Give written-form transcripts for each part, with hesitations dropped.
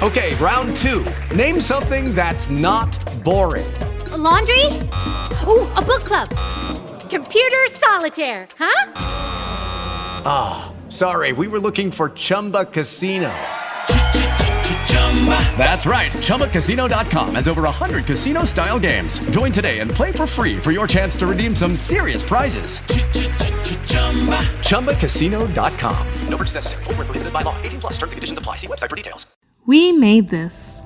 Okay, round 2. Name something that's not boring. Laundry? Ooh, a book club. Computer solitaire, huh? Sorry, we were looking for Chumba Casino. That's right. ChumbaCasino.com has over 100 casino-style games. Join today and play for free for your chance to redeem some serious prizes. ChumbaCasino.com. No purchase necessary. Void where prohibited by law. 18 plus. Terms and conditions apply. See website for details. We made this.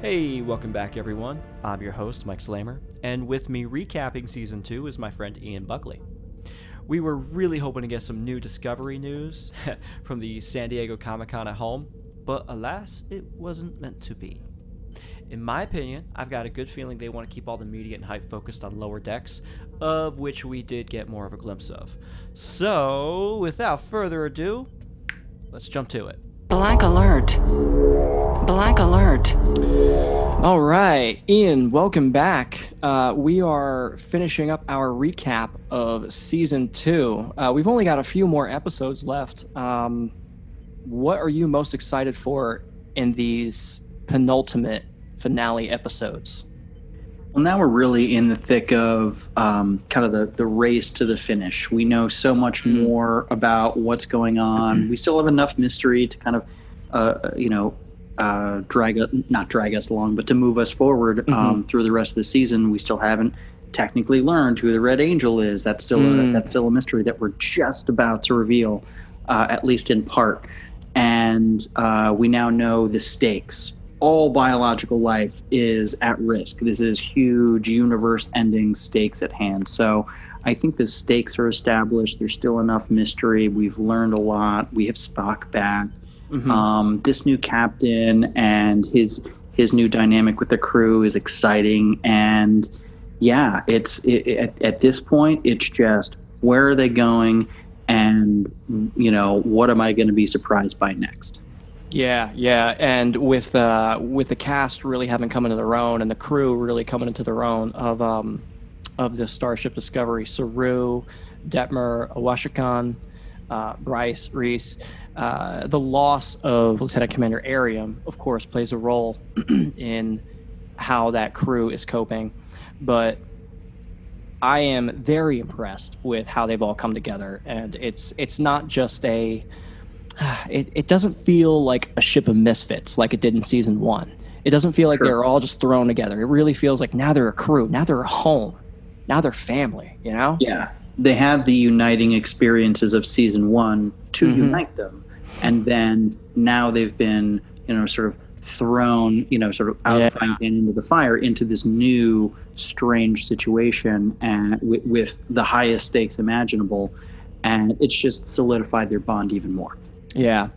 Hey, welcome back everyone. I'm your host, Mike Slamer, and with me recapping Season 2 is my friend Ian Buckley. We were really hoping to get some new Discovery news from the San Diego Comic-Con at home, but alas, it wasn't meant to be. In my opinion, I've got a good feeling they want to keep all the media and hype focused on Lower Decks, of which we did get more of a glimpse of. So, without further ado, let's jump to it. Black alert. Black alert. All right, Ian, welcome back. We are finishing up our recap of Season 2. We've only got a few more episodes left. What are you most excited for in these penultimate finale episodes? Well, now we're really in the thick of kind of the race to the finish. We know so much more about what's going on. We still have enough mystery to kind of, not drag us along, but to move us forward through the rest of the season. We still haven't technically learned who the Red Angel is. That's still a mystery that we're just about to reveal, at least in part. And we now know the stakes. All biological life is at risk. This is huge, universe-ending stakes at hand. So I think the stakes are established. There's still enough mystery. We've learned a lot. We have Spock back. This new captain and his new dynamic with the crew is exciting. And yeah, at this point, it's just where are they going, and what am I going to be surprised by next? Yeah, and with the cast really having come into their own and the crew really coming into their own of the Starship Discovery, Saru, Detmer, Awashikan, Bryce, Reese, the loss of Lieutenant Commander Arium, of course, plays a role in how that crew is coping, but I am very impressed with how they've all come together, and it's not just it doesn't feel like a ship of misfits like it did in Season 1. It doesn't feel like they're all just thrown together. It really feels like now they're a crew, now they're a home, now they're family, Yeah, they had the uniting experiences of Season 1 to unite them, and then now they've been, sort of thrown, sort of out frying pan into the fire into this new strange situation, and with the highest stakes imaginable, and it's just solidified their bond even more. Yeah,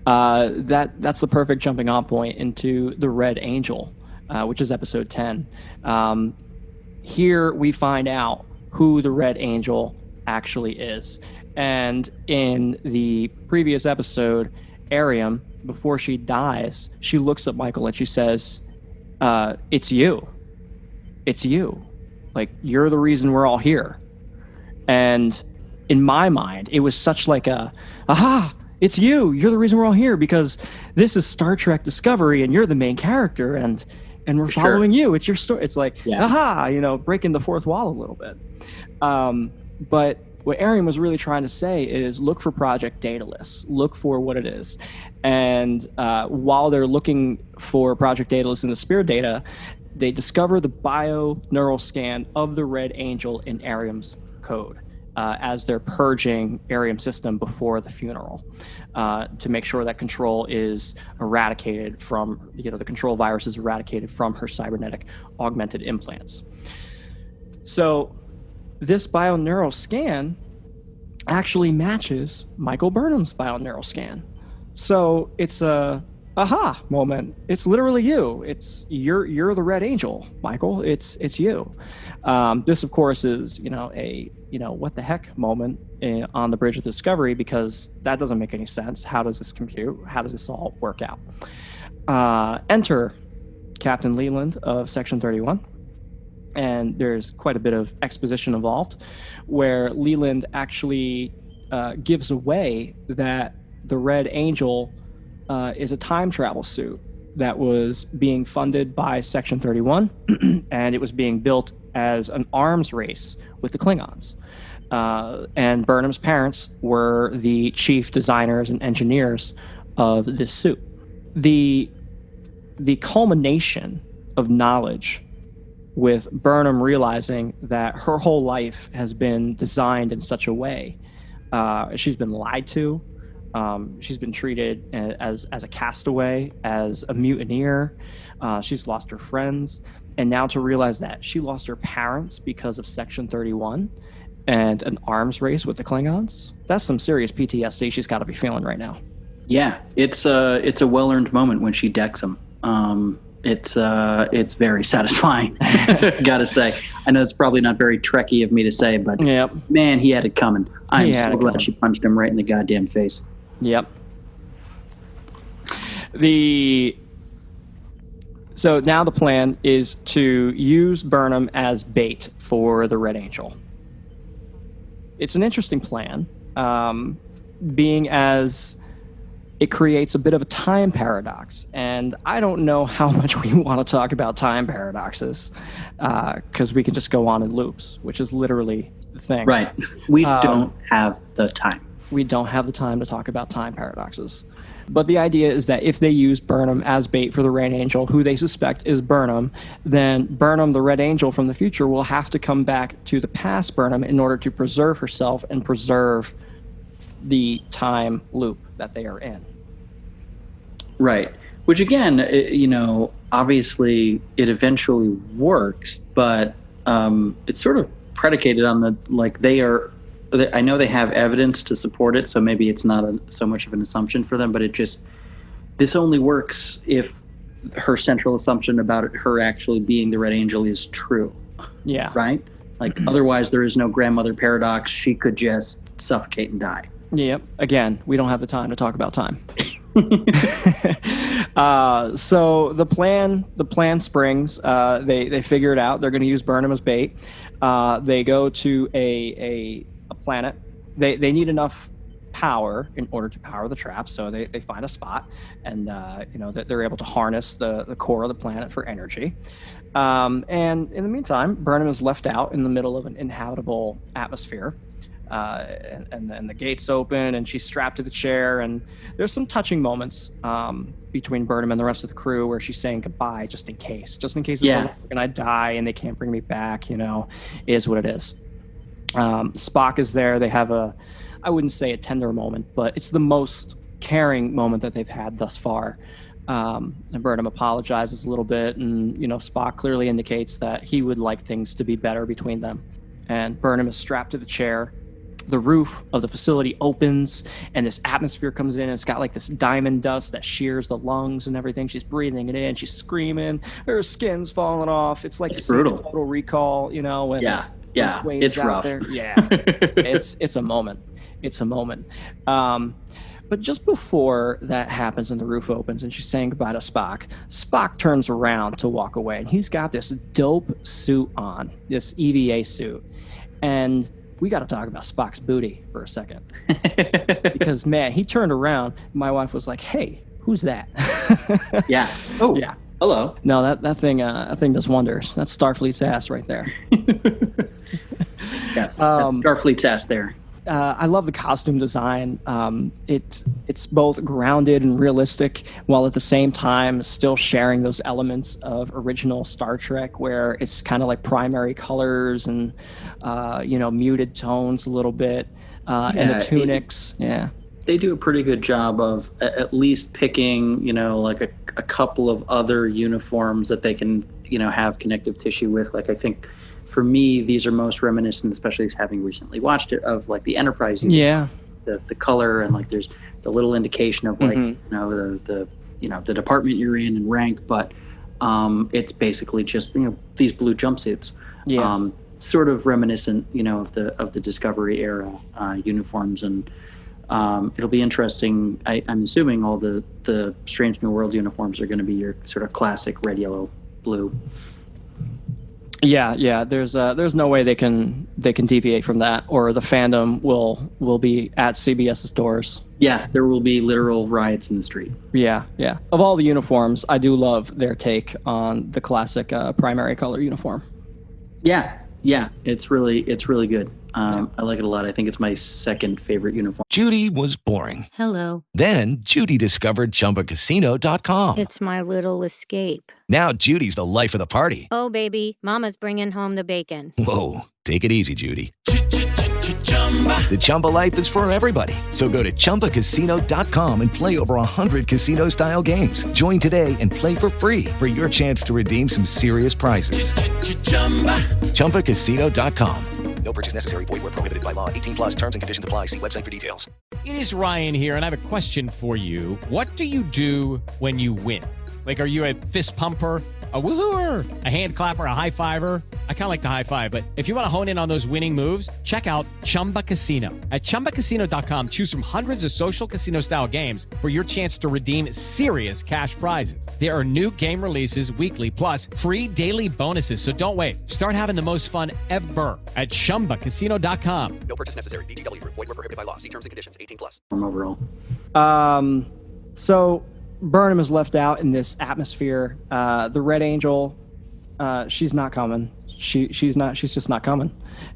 that's the perfect jumping off point into the Red Angel, which is episode 10. Here we find out who the Red Angel actually is. And in the previous episode, Arium, before she dies, she looks at Michael and she says, it's you. It's you. Like, you're the reason we're all here. And in my mind, it was such like aha! It's you. You're the reason we're all here, because this is Star Trek Discovery, and you're the main character, and we're following you. It's your story. It's like, aha, breaking the fourth wall a little bit. But what Arian was really trying to say is look for Project Daedalus. Look for what it is. And while they're looking for Project Daedalus in the spirit data, they discover the bio-neural scan of the Red Angel in Arium's code. As they're purging Arium's system before the funeral, to make sure that control is eradicated from, the control virus is eradicated from her cybernetic augmented implants. So this bioneural scan actually matches Michael Burnham's bioneural scan. So it's a aha moment. It's literally you. You're the Red Angel, Michael. It's you. This, of course, is a what the heck moment on the Bridge of Discovery, because that doesn't make any sense. How does this compute? How does this all work out? Enter Captain Leland of Section 31. And there's quite a bit of exposition involved, where Leland actually gives away that the Red Angel is a time travel suit that was being funded by Section 31, and it was being built as an arms race with the Klingons. And Burnham's parents were the chief designers and engineers of this suit. The culmination of knowledge, with Burnham realizing that her whole life has been designed in such a way. She's been lied to. She's been treated as a castaway, as a mutineer. She's lost her friends. And now to realize that she lost her parents because of Section 31 and an arms race with the Klingons, that's some serious PTSD she's got to be feeling right now. Yeah, it's a well-earned moment when she decks him. It's very satisfying, gotta say. I know it's probably not very Trekkie of me to say, but man, he had it coming. I'm so glad she punched him right in the goddamn face. Yep. So now the plan is to use Burnham as bait for the Red Angel. It's an interesting plan, being as it creates a bit of a time paradox. And I don't know how much we want to talk about time paradoxes, because we can just go on in loops, which is literally the thing. Right. We don't have the time. We don't have the time to talk about time paradoxes. But the idea is that if they use Burnham as bait for the Red Angel, who they suspect is Burnham, then Burnham, the Red Angel from the future, will have to come back to the past Burnham in order to preserve herself and preserve the time loop that they are in. Right. Which again, obviously it eventually works, but it's sort of predicated on I know they have evidence to support it, so maybe it's not so much of an assumption for them, but this only works if her central assumption about her actually being the Red Angel is true. Yeah. Right? Like, otherwise there is no grandmother paradox. She could just suffocate and die. Yep. Again, we don't have the time to talk about time. So the plan springs. They figure it out. They're going to use Burnham as bait. They go to a planet. They need enough power in order to power the trap. So they find a spot, and they're able to harness the core of the planet for energy. And in the meantime, Burnham is left out in the middle of an inhabitable atmosphere. And then the gates open, and she's strapped to the chair, and there's some touching moments between Burnham and the rest of the crew where she's saying goodbye just in case and I die and they can't bring me back. Is what it is. Spock is there. They have I wouldn't say a tender moment, but it's the most caring moment that they've had thus far. And Burnham apologizes a little bit, and Spock clearly indicates that he would like things to be better between them. And Burnham is strapped to the chair. The roof of the facility opens, and this atmosphere comes in, and it's got like this diamond dust that shears the lungs and everything. She's breathing it in. She's screaming. Her skin's falling off. It's like it's brutal. Total Recall, when it's rough. There. Yeah, it's a moment. It's a moment. But just before that happens and the roof opens and she's saying goodbye to Spock turns around to walk away, and he's got this dope suit on, this EVA suit. And we got to talk about Spock's booty for a second. Because, man, he turned around. My wife was like, hey, who's that? Yeah. Oh, yeah. Hello. No, that thing does wonders. That's Starfleet's ass right there. Yes, Starfleet's ass there. I love the costume design. It's both grounded and realistic, while at the same time still sharing those elements of original Star Trek, where it's kind of like primary colors and muted tones a little bit, and the tunics. They do a pretty good job of at least picking, like a couple of other uniforms that they can, have connective tissue with. Like, I think for me, these are most reminiscent, especially as having recently watched it, of like the Enterprise. Yeah. The color, and like there's the little indication of like the department you're in and rank, but it's basically just these blue jumpsuits. Yeah. Sort of reminiscent, of the Discovery era uniforms, and it'll be interesting. I'm assuming all the Strange New World uniforms are going to be your sort of classic red, yellow, blue. Yeah. There's no way they can deviate from that, or the fandom will be at CBS's doors. Yeah, there will be literal riots in the street. Yeah. Of all the uniforms, I do love their take on the classic primary color uniform. Yeah, it's really good. I like it a lot. I think it's my second favorite uniform. Judy was boring. Hello. Then Judy discovered ChumbaCasino.com. It's my little escape. Now Judy's the life of the party. Oh, baby, mama's bringing home the bacon. Whoa, take it easy, Judy. The Chumba life is for everybody. So go to ChumbaCasino.com and play over 100 casino-style games. Join today and play for free for your chance to redeem some serious prizes. ChumbaCasino.com. No purchase necessary. Void where prohibited by law. 18+ terms and conditions apply. See website for details. It is Ryan here, and I have a question for you. What do you do when you win? Like, are you a fist pumper, a woohooer, a hand clapper, a high fiver? I kind of like the high five, but if you want to hone in on those winning moves, check out Chumba Casino. At ChumbaCasino.com, choose from hundreds of social casino-style games for your chance to redeem serious cash prizes. There are new game releases weekly, plus free daily bonuses. So don't wait. Start having the most fun ever at ChumbaCasino.com. No purchase necessary. VGW. Void where prohibited by law. See terms and conditions. 18+. Overall. So Burnham is left out in this atmosphere. The Red Angel, she's not coming. She's just not coming.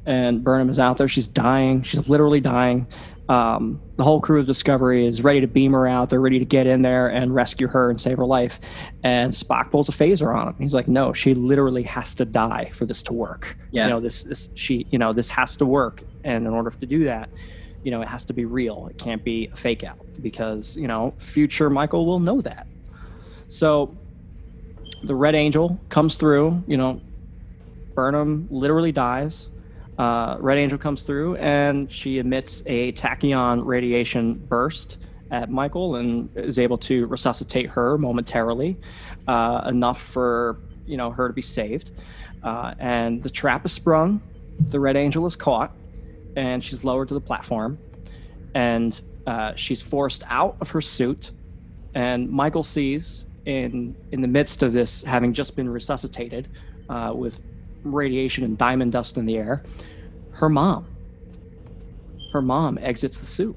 And Burnham is out there. She's dying. She's literally dying. The whole crew of Discovery is ready to beam her out. They're ready to get in there and rescue her and save her life. And Spock pulls a phaser on him. He's like, no, she literally has to die for this to work. Yeah. This has to work. And in order to do that, it has to be real. It can't be a fake out, because, future Michael will know that. So the Red Angel comes through, Burnham literally dies. Red Angel comes through and she emits a tachyon radiation burst at Michael and is able to resuscitate her momentarily, enough for, her to be saved. And the trap is sprung. The Red Angel is caught. And she's lowered to the platform, and she's forced out of her suit. And Michael sees, in the midst of this, having just been resuscitated with radiation and diamond dust in the air, her mom. Her mom exits the suit.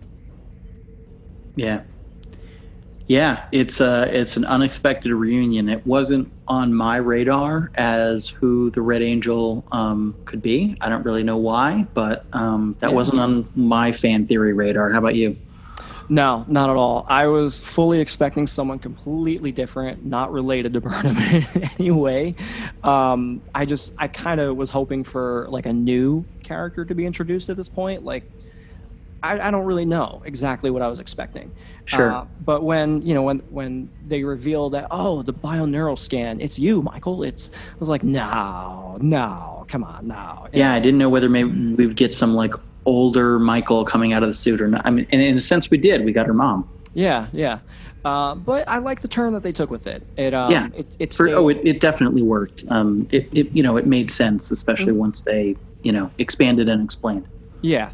Yeah, it's an unexpected reunion. It wasn't on my radar as who the Red Angel could be. I don't really know why, but that wasn't on my fan theory radar. How about you? No, not at all. I was fully expecting someone completely different, not related to Burnham in any way. I kind of was hoping for like a new character to be introduced at this point. Like, I don't really know exactly what I was expecting. Sure. But when they revealed that, the bioneural scan, it's you, Michael. I was like, no, come on, no. Yeah, I didn't know whether maybe we would get some like older Michael coming out of the suit or not. I mean, and in a sense we did. We got her mom. Yeah. But I like the turn that they took with it. It definitely worked. It made sense, especially once they, expanded and explained. Yeah.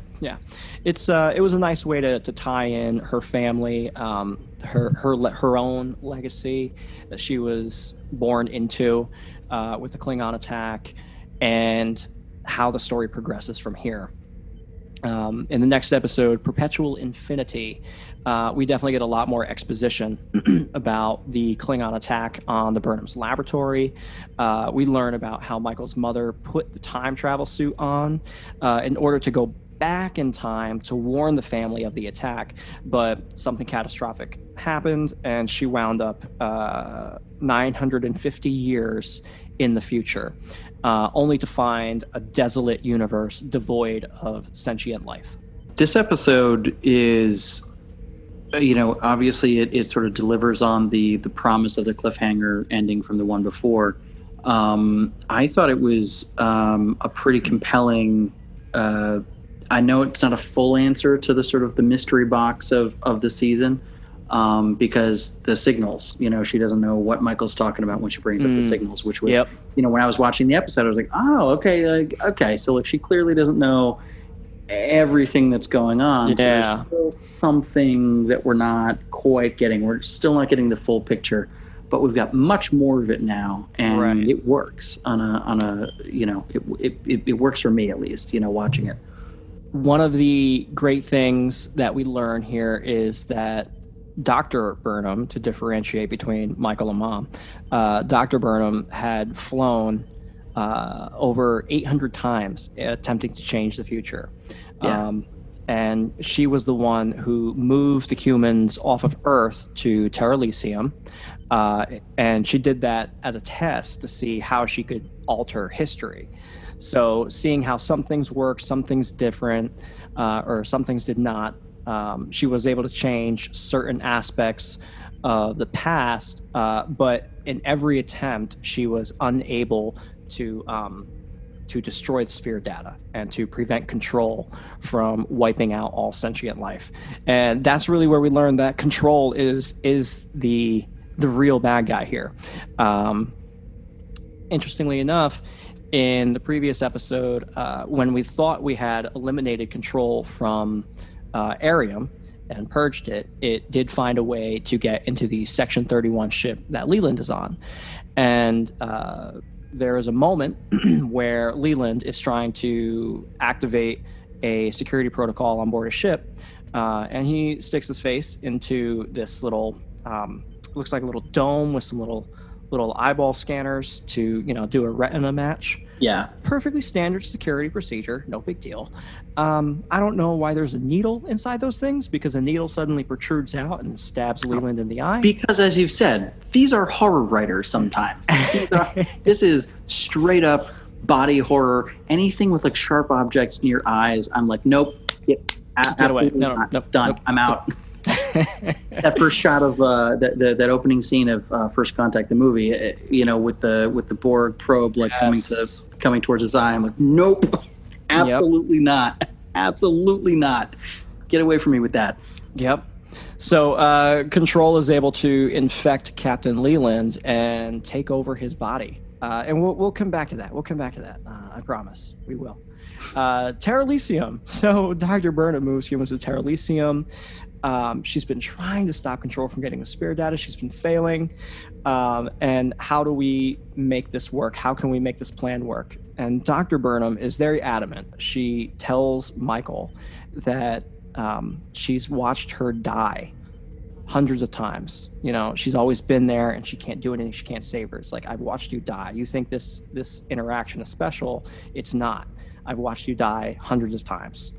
It was a nice way to tie in her family, her own legacy that she was born into with the Klingon attack, and how the story progresses from here. In the next episode, Perpetual Infinity, we definitely get a lot more exposition about the Klingon attack on the Burnham's laboratory. We learn about how Michael's mother put the time travel suit on in order to go back in time to warn the family of the attack, but something catastrophic happened and she wound up 950 years in the future, only to find a desolate universe devoid of sentient life. This episode is, obviously it sort of delivers on the promise of the cliffhanger ending from the one before. I thought it was a pretty compelling. I know it's not a full answer to the sort of the mystery box of the season, because the signals, she doesn't know what Michael's talking about when she brings up the signals, which was, when I was watching the episode, I was like, oh, okay. So like, she clearly doesn't know everything that's going on. So there's still something that we're not quite getting. We're still not getting the full picture, but we've got much more of it now, and it works on a it works for me, at least, watching it. One of the great things that we learn here is that Dr. Burnham, to differentiate between Michael and Mom, Dr. Burnham had flown over 800 times attempting to change the future. And she was the one who moved the humans off of Earth to Terra Elysium. And she did that as a test to see how she could alter history. So seeing how some things worked, some things different, or some things did not, she was able to change certain aspects of the past, but in every attempt, she was unable to destroy the sphere data and to prevent Control from wiping out all sentient life. And that's really where we learned that Control is the real bad guy here. Interestingly enough, in the previous episode, when we thought we had eliminated Control from Arium and purged it, it did find a way to get into the Section 31 ship that Leland is on. And there is a moment where Leland is trying to activate a security protocol on board a ship, and he sticks his face into this little, looks like a little dome with some little eyeball scanners to, do a retina match. Yeah. Perfectly standard security procedure, no big deal. I don't know why there's a needle inside those things, because a needle suddenly protrudes out and stabs Leland in the eye. Because, as you've said, these are horror writers sometimes. This is straight up body horror. Anything with like sharp objects near eyes, I'm like, nope. Get away. No, nope, done. Nope, I'm out. That first shot of that opening scene of First Contact, the movie, with the Borg probe coming towards his eye, I'm like, nope, absolutely not, absolutely not. Get away from me with that. Yep. So Control is able to infect Captain Leland and take over his body, and we'll come back to that. I promise we will. Terra Elysium. So Dr. Burnham moves humans to Terra Elysium. She's been trying to stop Control from getting the spirit data. She's been failing. And how do we make this work? How can we make this plan work? And Dr. Burnham is very adamant. She tells Michael that she's watched her die hundreds of times. She's always been there, and she can't do anything. She can't save her. It's like, I've watched you die. You think this interaction is special. It's not. I've watched you die hundreds of times.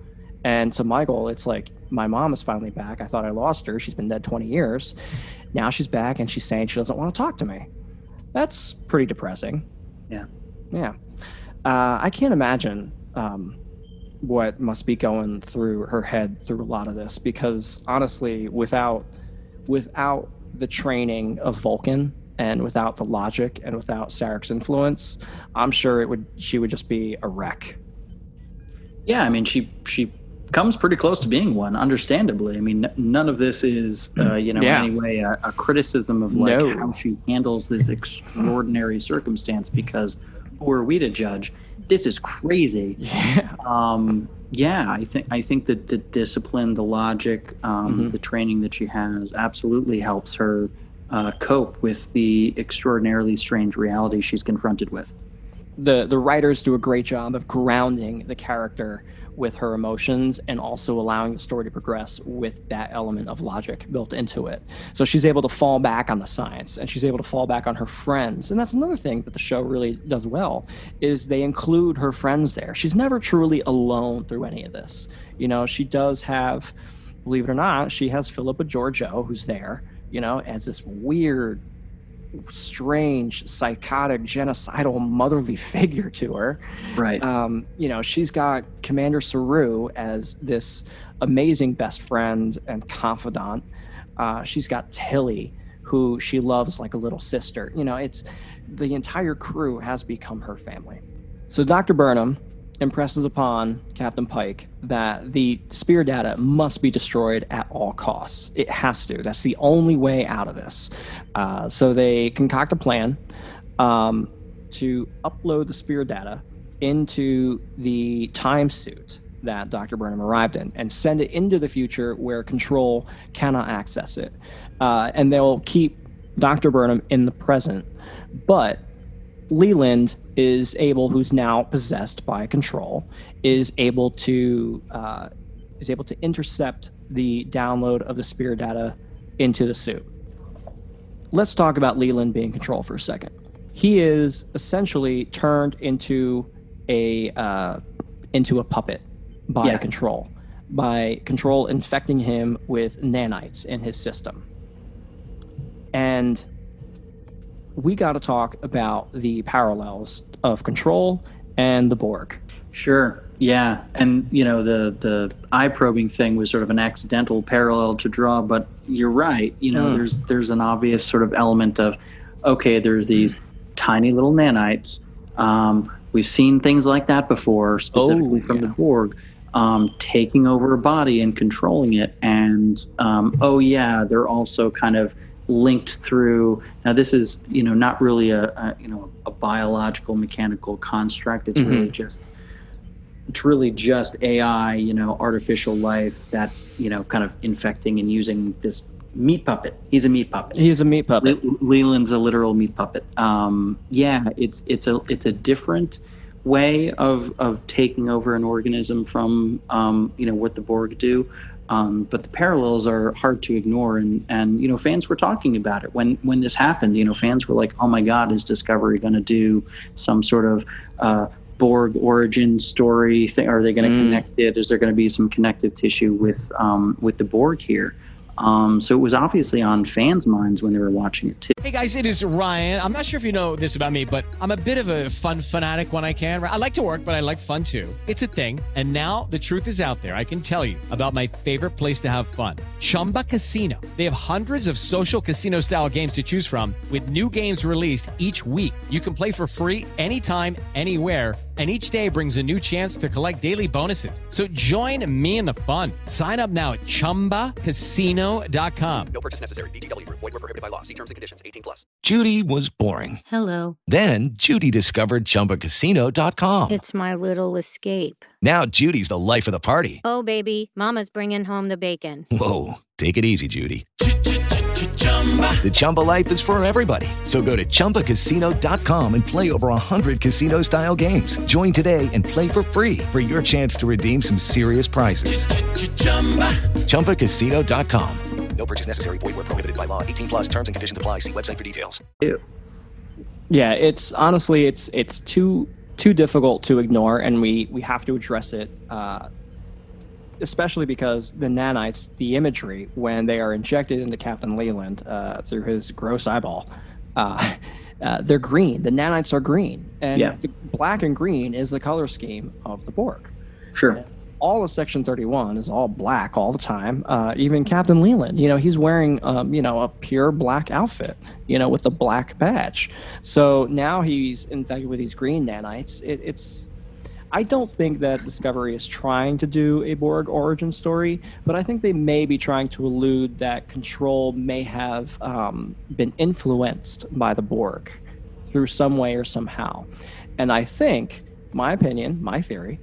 And to Michael, it's like, my mom is finally back. I thought I lost her. She's been dead 20 years. Now she's back, and she's saying she doesn't want to talk to me. That's pretty depressing. Yeah. Yeah. I can't imagine what must be going through her head through a lot of this, because honestly, without the training of Vulcan and without the logic and without Sarek's influence, I'm sure she would just be a wreck. Yeah, I mean, she comes pretty close to being one, understandably. I mean, none of this is, in any way a criticism of how she handles this extraordinary circumstance, because who are we to judge? This is crazy. Yeah. I think that the discipline, the logic, the training that she has absolutely helps her cope with the extraordinarily strange reality she's confronted with. The writers do a great job of grounding the character with her emotions and also allowing the story to progress with that element of logic built into it. So she's able to fall back on the science, and she's able to fall back on her friends. And that's another thing that the show really does well, is they include her friends there. She's never truly alone through any of this. She does have, believe it or not, she has Philippa Georgiou, who's there, as this weird, strange, psychotic, genocidal motherly figure to her. Right. She's got Commander Saru as this amazing best friend and confidant. She's got Tilly, who she loves like a little sister. the entire crew has become her family. So Dr. Burnham impresses upon Captain Pike that the spear data must be destroyed at all costs. It has to. That's the only way out of this. So they concoct a plan to upload the spear data into the time suit that Dr. Burnham arrived in and send it into the future where Control cannot access it. And they'll keep Dr. Burnham in the present, but Leland is able, who's now possessed by Control, is able to intercept the download of the spear data into the suit. Let's talk about Leland being Control for a second. He is essentially turned into a puppet by Control, by Control infecting him with nanites in his system. And we got to talk about the parallels of Control and the Borg. Sure. Yeah. And, you know, the eye probing thing was sort of an accidental parallel to draw, but you're right. You know, there's an obvious sort of element of, okay, there's these tiny little nanites. We've seen things like that before, specifically from the Borg, taking over a body and controlling it. And, they're also kind of linked through. Now, this is, you know, not really a biological mechanical construct. It's really just AI, you know, artificial life that's, you know, kind of infecting and using this meat puppet. He's a meat puppet. Leland's a literal meat puppet. It's a different way of taking over an organism from what the Borg do. But the parallels are hard to ignore, and you know, fans were talking about it when this happened. You know, fans were like, "Oh my God, is Discovery going to do some sort of Borg origin story thing? Are they going to connect it? Is there going to be some connective tissue with the Borg here?" So it was obviously on fans' minds when they were watching it too. Hey guys, it is Ryan. I'm not sure if you know this about me, but I'm a bit of a fun fanatic when I can. I like to work, but I like fun too. It's a thing. And now the truth is out there. I can tell you about my favorite place to have fun. Chumba Casino. They have hundreds of social casino style games to choose from with new games released each week. You can play for free anytime, anywhere. And each day brings a new chance to collect daily bonuses. So join me in the fun. Sign up now at ChumbaCasino.com. No purchase necessary. VGW Group. Void where prohibited by law. See terms and conditions. 18+. Judy was boring. Hello. Then Judy discovered ChumbaCasino.com. It's my little escape. Now Judy's the life of the party. Oh, baby, mama's bringing home the bacon. Whoa, take it easy, Judy. The Chumba life is for everybody. So go to ChumbaCasino.com and play over 100 casino-style games. Join today and play for free for your chance to redeem some serious prizes. ChumbaCasino.com. No purchase necessary. Void where prohibited by law. 18+. Terms and conditions apply. See website for details. Yeah, it's honestly it's too difficult to ignore, and we have to address it. Especially because the nanites, the imagery, when they are injected into Captain Leland through his gross eyeball, they're green. The nanites are green. And the black and green is the color scheme of the Borg. Sure. And all of Section 31 is all black all the time. Even Captain Leland, you know, he's wearing, a pure black outfit, you know, with the black badge. So now he's infected with these green nanites. I don't think that Discovery is trying to do a Borg origin story, but I think they may be trying to allude that Control may have been influenced by the Borg through some way or somehow. And I think, my opinion, my theory,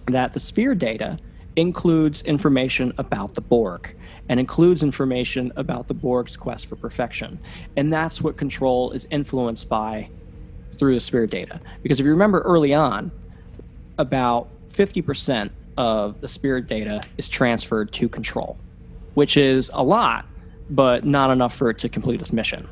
that the sphere data includes information about the Borg and includes information about the Borg's quest for perfection. And that's what Control is influenced by through the sphere data. Because if you remember early on, about 50% of the spirit data is transferred to Control, which is a lot, but not enough for it to complete its mission.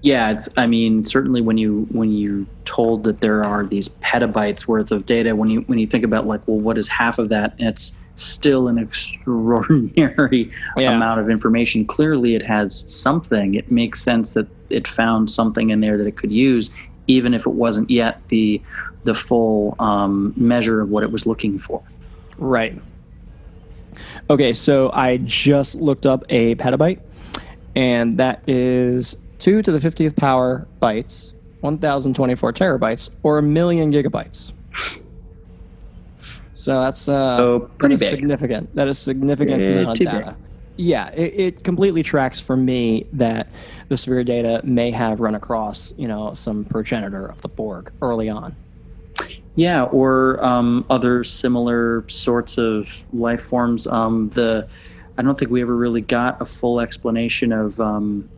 Yeah, certainly when you're told that there are these petabytes worth of data, when you think about like, well, what is half of that? It's still an extraordinary amount of information. Clearly it has something. It makes sense that it found something in there that it could use, even if it wasn't yet the full measure of what it was looking for. Right. Okay, so I just looked up a petabyte, and that is 2 to the 50th power bytes, 1,024 terabytes, or 1,000,000 gigabytes. So that's pretty big. significant. That is significant amount of data. Yeah, it completely tracks for me that the Sphere data may have run across, some progenitor of the Borg early on. Yeah, or other similar sorts of life forms. I don't think we ever really got a full explanation of, I'm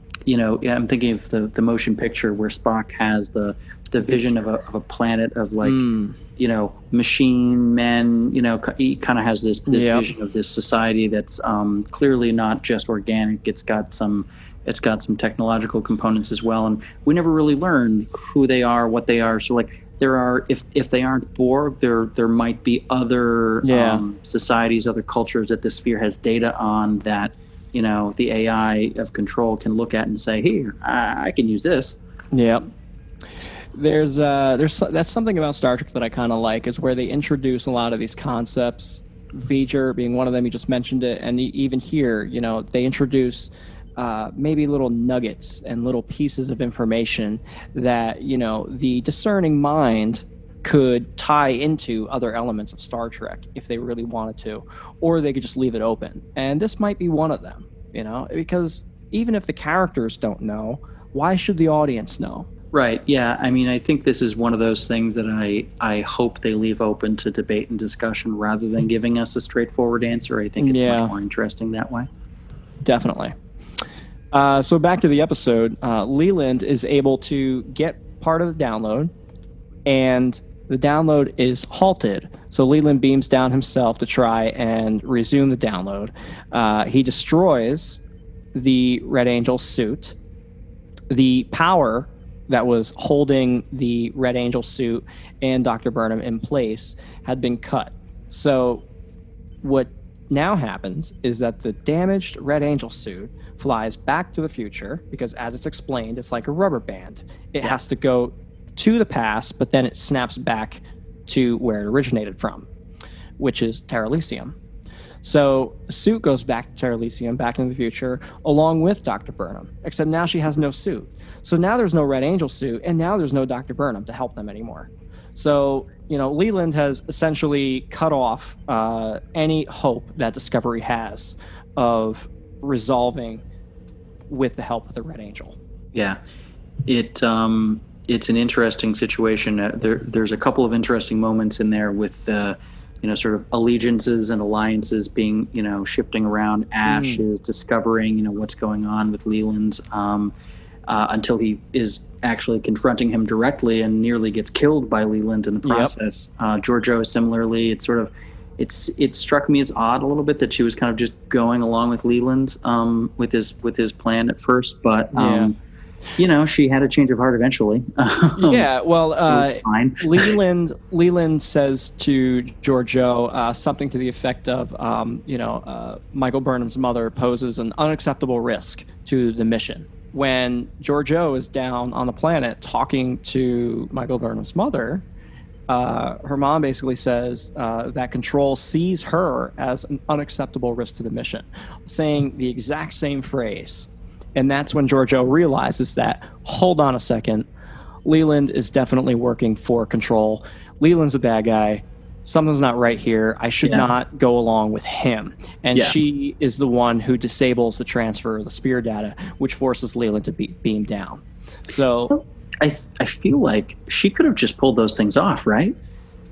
thinking of the motion picture where Spock has the vision of a planet of machine men. He kind of has this vision of this society that's clearly not just organic. It's got some technological components as well, and we never really learned who they are, what they are. So there are, if they aren't Borg, there might be other societies, other cultures that the Sphere has data on that the AI of Control can look at and say, here, I can use this. Yeah. There's that's something about Star Trek that I kind of like, is where they introduce a lot of these concepts, V'ger being one of them. You just mentioned it, and even here, they introduce maybe little nuggets and little pieces of information that the discerning mind could tie into other elements of Star Trek if they really wanted to, or they could just leave it open. And this might be one of them, because even if the characters don't know, why should the audience know? Right. Yeah. I mean, I think this is one of those things that I hope they leave open to debate and discussion rather than giving us a straightforward answer. I think it's much more interesting that way. Definitely. So back to the episode, Leland is able to get part of the download, and the download is halted. So Leland beams down himself to try and resume the download. He destroys the Red Angel suit. The power that was holding the Red Angel suit and Dr. Burnham in place had been cut. So what now happens is that the damaged Red Angel suit flies back to the future, because as it's explained, it's like a rubber band. It has to go to the past, but then it snaps back to where it originated from, which is Terra Elysium. So the suit goes back to Terra Elysium, back into the future, along with Dr. Burnham, except now she has no suit. So now there's no Red Angel suit, and now there's no Dr. Burnham to help them anymore. So, Leland has essentially cut off any hope that Discovery has of resolving with the help of the Red Angel. Yeah. It's an interesting situation. There's a couple of interesting moments in there with sort of allegiances and alliances being shifting around. Ash is discovering what's going on with Leland's until he is actually confronting him directly and nearly gets killed by Leland in the process. Giorgio similarly, it struck me as odd a little bit that she was kind of just going along with Leland with his plan at first, but she had a change of heart eventually. Leland says to Giorgio something to the effect of, Michael Burnham's mother poses an unacceptable risk to the mission. When Giorgio is down on the planet talking to Michael Burnham's mother, her mom basically says that Control sees her as an unacceptable risk to the mission, saying the exact same phrase. And that's when Giorgio realizes that, hold on a second, Leland is definitely working for Control. Leland's a bad guy. Something's not right here. I should not go along with him. And she is the one who disables the transfer of the Sphere data, which forces Leland to beam down. So I feel like she could have just pulled those things off, right?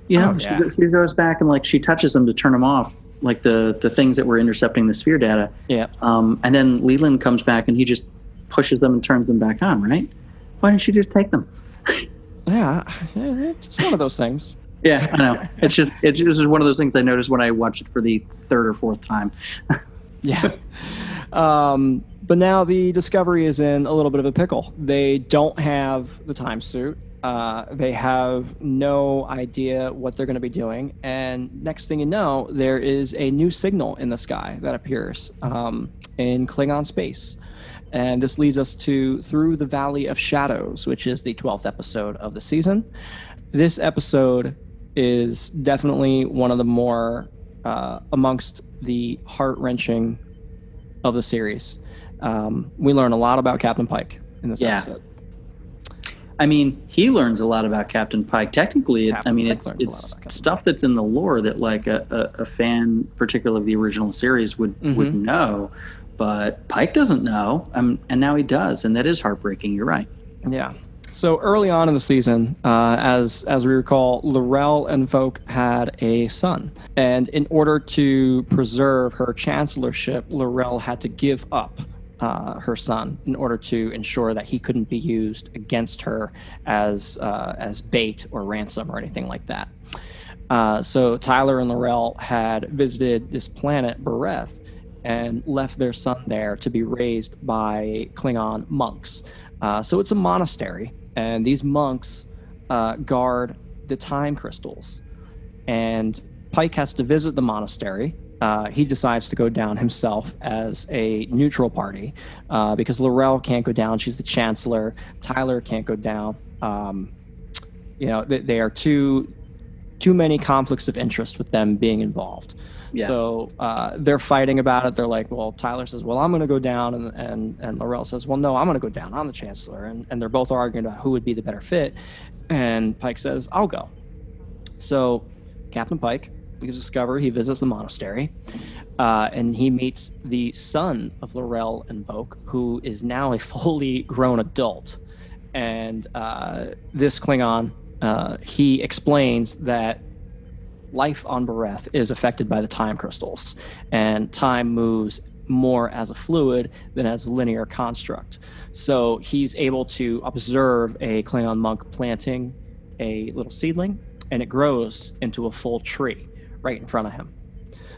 She goes back and she touches them to turn them off, like the things that were intercepting the Sphere data. Yeah. And then Leland comes back and he just pushes them and turns them back on, right? Why didn't she just take them? It's one of those things. Yeah, I know. It's just one of those things I noticed when I watched it for the third or fourth time. Yeah. But now the Discovery is in a little bit of a pickle. They don't have the time suit. They have no idea what they're going to be doing. And next thing you know, there is a new signal in the sky that appears in Klingon space. And this leads us to Through the Valley of Shadows, which is the 12th episode of the season. This episode is definitely one of the more amongst the heart-wrenching of the series. We learn a lot about Captain Pike. in this Yeah. episode. I mean, he learns a lot about Captain Pike. Technically, it's stuff that's in the lore that like a fan, particularly of the original series, would know, but Pike doesn't know, and now he does, and that is heartbreaking. You're right. Yeah. So early on in the season, as we recall, Laurel and Voke had a son, and in order to preserve her chancellorship, Laurel had to give up her son in order to ensure that he couldn't be used against her as bait or ransom or anything like that. So Tyler and Laurel had visited this planet, Bereth, and left their son there to be raised by Klingon monks. So it's a monastery, and these monks guard the time crystals. And Pike has to visit the monastery. He decides to go down himself as a neutral party because Laurel can't go down. She's the chancellor. Tyler can't go down. They are too many conflicts of interest with them being involved. Yeah. So they're fighting about it. They're like, well, Tyler says, well, I'm going to go down. And Laurel says, well, no, I'm going to go down. I'm the chancellor. And they're both arguing about who would be the better fit. And Pike says, I'll go. So Captain Pike leaves Discovery. He visits the monastery. And he meets the son of Laurel and Voke, who is now a fully grown adult. And this Klingon, he explains that life on Bereth is affected by the time crystals, and time moves more as a fluid than as a linear construct. So he's able to observe a Klingon monk planting a little seedling, and it grows into a full tree right in front of him.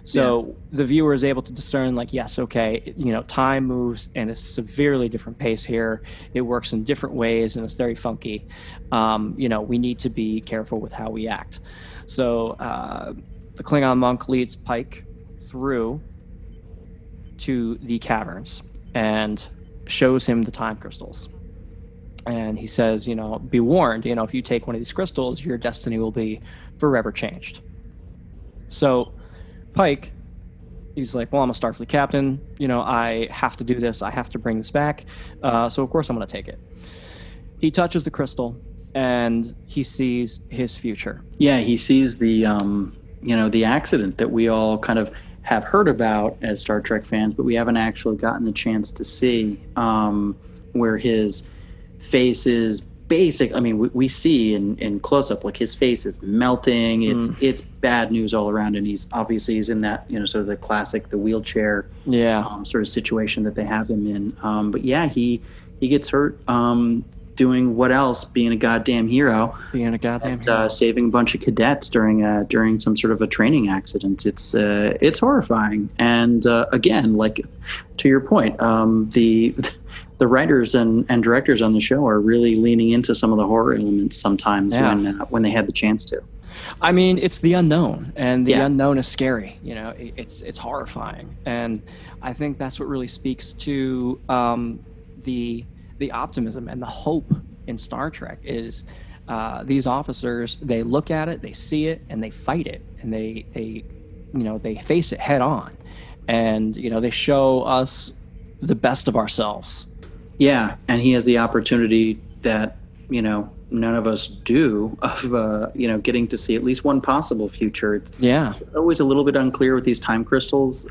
So the viewer is able to discern, like, yes, okay, time moves in a severely different pace here. It works in different ways, and it's very funky. We need to be careful with how we act. So the Klingon monk leads Pike through to the caverns and shows him the time crystals. And he says, be warned, if you take one of these crystals, your destiny will be forever changed. So Pike, he's like, well, I'm a Starfleet captain. I have to do this. I have to bring this back. So of course I'm going to take it. He touches the crystal, and he sees his future. Yeah, he sees the, the accident that we all kind of have heard about as Star Trek fans, but we haven't actually gotten the chance to see, where his face is basic. I mean, we see in close-up, like, his face is melting. It's bad news all around, and he's in that, sort of the classic, the wheelchair sort of situation that they have him in. But yeah, he gets hurt doing what else? Being a goddamn hero. Hero. Saving a bunch of cadets during some sort of a training accident. It's horrifying. And again, like, to your point, the writers and directors on the show are really leaning into some of the horror elements sometimes when they had the chance to. I mean, it's the unknown, and the unknown is scary. It's horrifying, and I think that's what really speaks to the optimism and the hope in Star Trek is these officers, they look at it, they see it, and they fight it, and they face it head on, and they show us the best of ourselves. Yeah, and he has the opportunity that none of us do of getting to see at least one possible future. It's always a little bit unclear with these time crystals.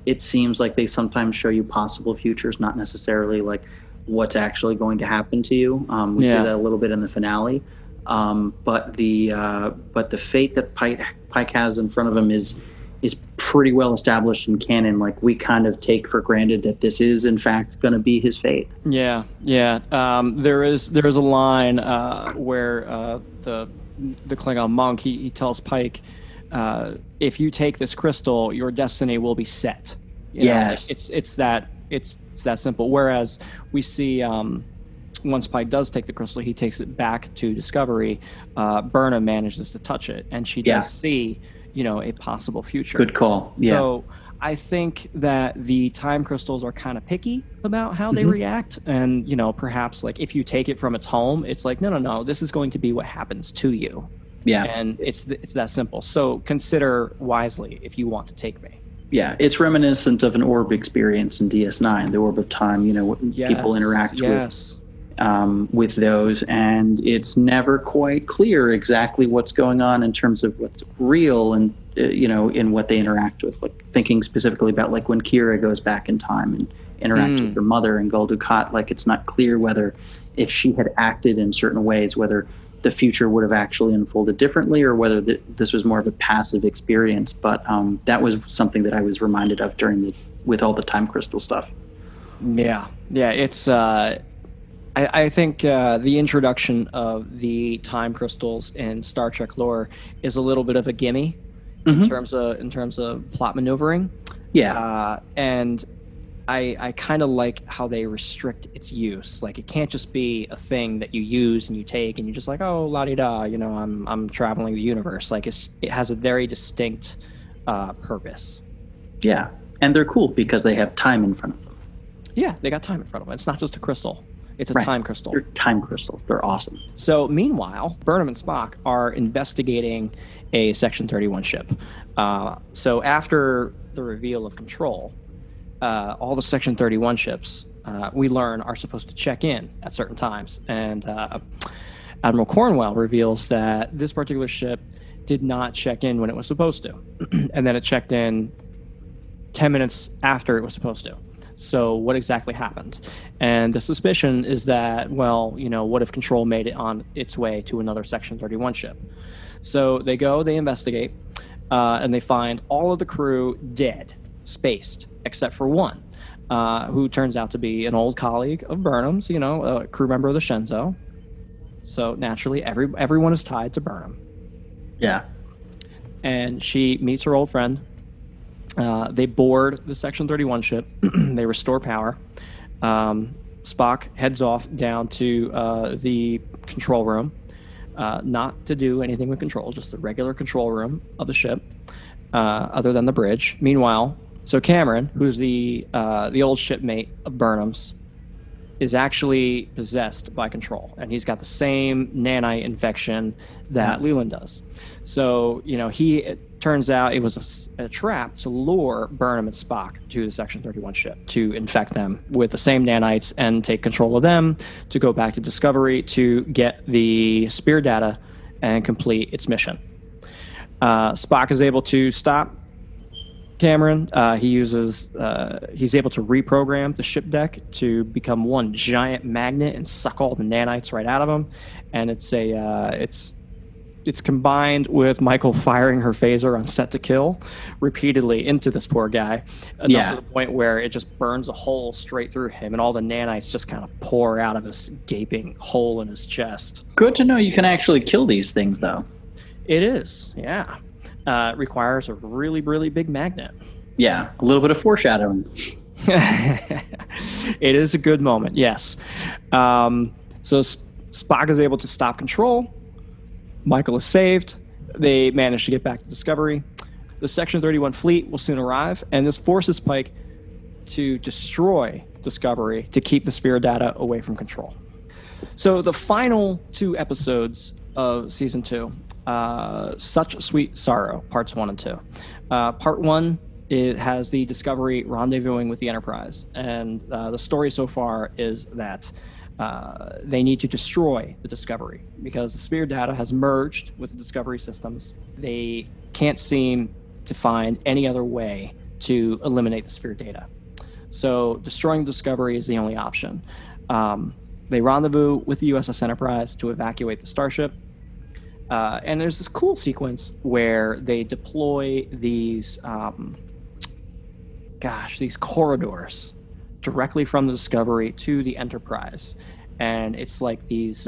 It seems like they sometimes show you possible futures, not necessarily like what's actually going to happen to you. We see that a little bit in the finale, but the fate that Pike has in front of him is pretty well established in canon. Like, we kind of take for granted that this is in fact going to be his fate. There is a line where the Klingon monk, he tells Pike, if you take this crystal, your destiny will be set. It's that simple. Whereas we see once Pike does take the crystal, he takes it back to Discovery. Burnham manages to touch it, and she does see a possible future. Good call. Yeah. So I think that the time crystals are kind of picky about how they react, and perhaps, like, if you take it from its home, it's like, no, this is going to be what happens to you. Yeah. And it's that simple. So consider wisely if you want to take me. Yeah, it's reminiscent of an orb experience in DS9, the orb of time. People interact with those, and it's never quite clear exactly what's going on in terms of what's real and in what they interact with. Like thinking specifically about like when Kira goes back in time and interacts with her mother and Gul Dukat, like it's not clear whether if she had acted in certain ways, whether the future would have actually unfolded differently or whether this was more of a passive experience. But that was something that I was reminded of with all the time crystal stuff. Yeah. It's I think the introduction of the time crystals in Star Trek lore is a little bit of a gimme in terms of plot maneuvering. Yeah. And I kind of like how they restrict its use. Like it can't just be a thing that you use and you take and you're just like, oh, la-di-da, I'm traveling the universe. Like it has a very distinct purpose. Yeah, and they're cool because they have time in front of them. Yeah, they got time in front of them. It's not just a crystal. It's a time crystal. They're time crystals. They're awesome. So meanwhile, Burnham and Spock are investigating a Section 31 ship. So after the reveal of control, all the Section 31 ships, we learn, are supposed to check in at certain times. And Admiral Cornwell reveals that this particular ship did not check in when it was supposed to. And then it checked in 10 minutes after it was supposed to. So what exactly happened? And the suspicion is that, what if Control made it on its way to another Section 31 ship? So they investigate, and they find all of the crew dead, spaced, except for one, who turns out to be an old colleague of Burnham's, a crew member of the Shenzhou. So naturally, everyone is tied to Burnham. Yeah. And she meets her old friend. They board the Section 31 ship. They restore power. Spock heads off down to the control room, not to do anything with control, just the regular control room of the ship, other than the bridge. Meanwhile, so Cameron, who's the old shipmate of Burnham's, is actually possessed by control, and he's got the same nanite infection that Leland does. So, it turns out it was a trap to lure Burnham and Spock to the Section 31 ship to infect them with the same nanites and take control of them to go back to Discovery to get the spear data and complete its mission. Spock is able to stop Cameron. He's able to reprogram the ship deck to become one giant magnet and suck all the nanites right out of him. And it's combined with Michael firing her phaser on set to kill repeatedly into this poor guy, enough to the point where it just burns a hole straight through him, and all the nanites just kind of pour out of this gaping hole in his chest. Good to know you can actually kill these things, though. It is, yeah. It requires a really, really big magnet. Yeah, a little bit of foreshadowing. It is a good moment, yes. So Spock is able to stop control. Michael is saved. They manage to get back to Discovery. The Section 31 fleet will soon arrive, and this forces Pike to destroy Discovery to keep the Sphere data away from Control. So the final 2 episodes of Season 2, Such Sweet Sorrow, Parts 1 and 2. Part 1, it has the Discovery rendezvousing with the Enterprise, and the story so far is that they need to destroy the Discovery because the Sphere data has merged with the Discovery systems. They can't seem to find any other way to eliminate the Sphere data. So destroying the Discovery is the only option. They rendezvous with the USS Enterprise to evacuate the starship. And there's this cool sequence where they deploy these corridors directly from the Discovery to the Enterprise. And it's like this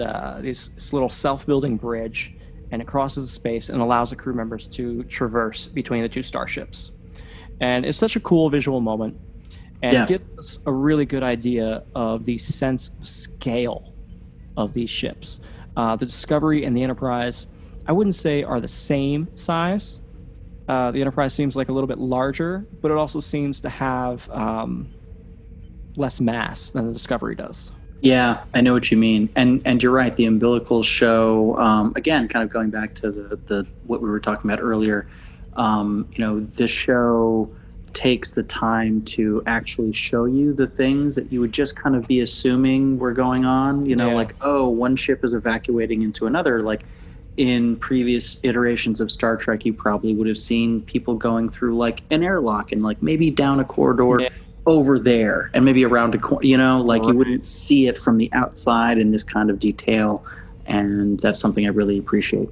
little self-building bridge, and it crosses the space and allows the crew members to traverse between the 2 starships. And it's such a cool visual moment, and it gives us a really good idea of the sense of scale of these ships. The Discovery and the Enterprise, I wouldn't say are the same size. The Enterprise seems like a little bit larger, but it also seems to have less mass than the Discovery does. Yeah, I know what you mean, and you're right. The umbilicals show again, kind of going back to the what we were talking about earlier. This show takes the time to actually show you the things that you would just kind of be assuming were going on. Like, oh, one ship is evacuating into another. Like in previous iterations of Star Trek, you probably would have seen people going through like an airlock and like maybe down a corridor over there and maybe around a corner, you wouldn't see it from the outside in this kind of detail. And that's something I really appreciate.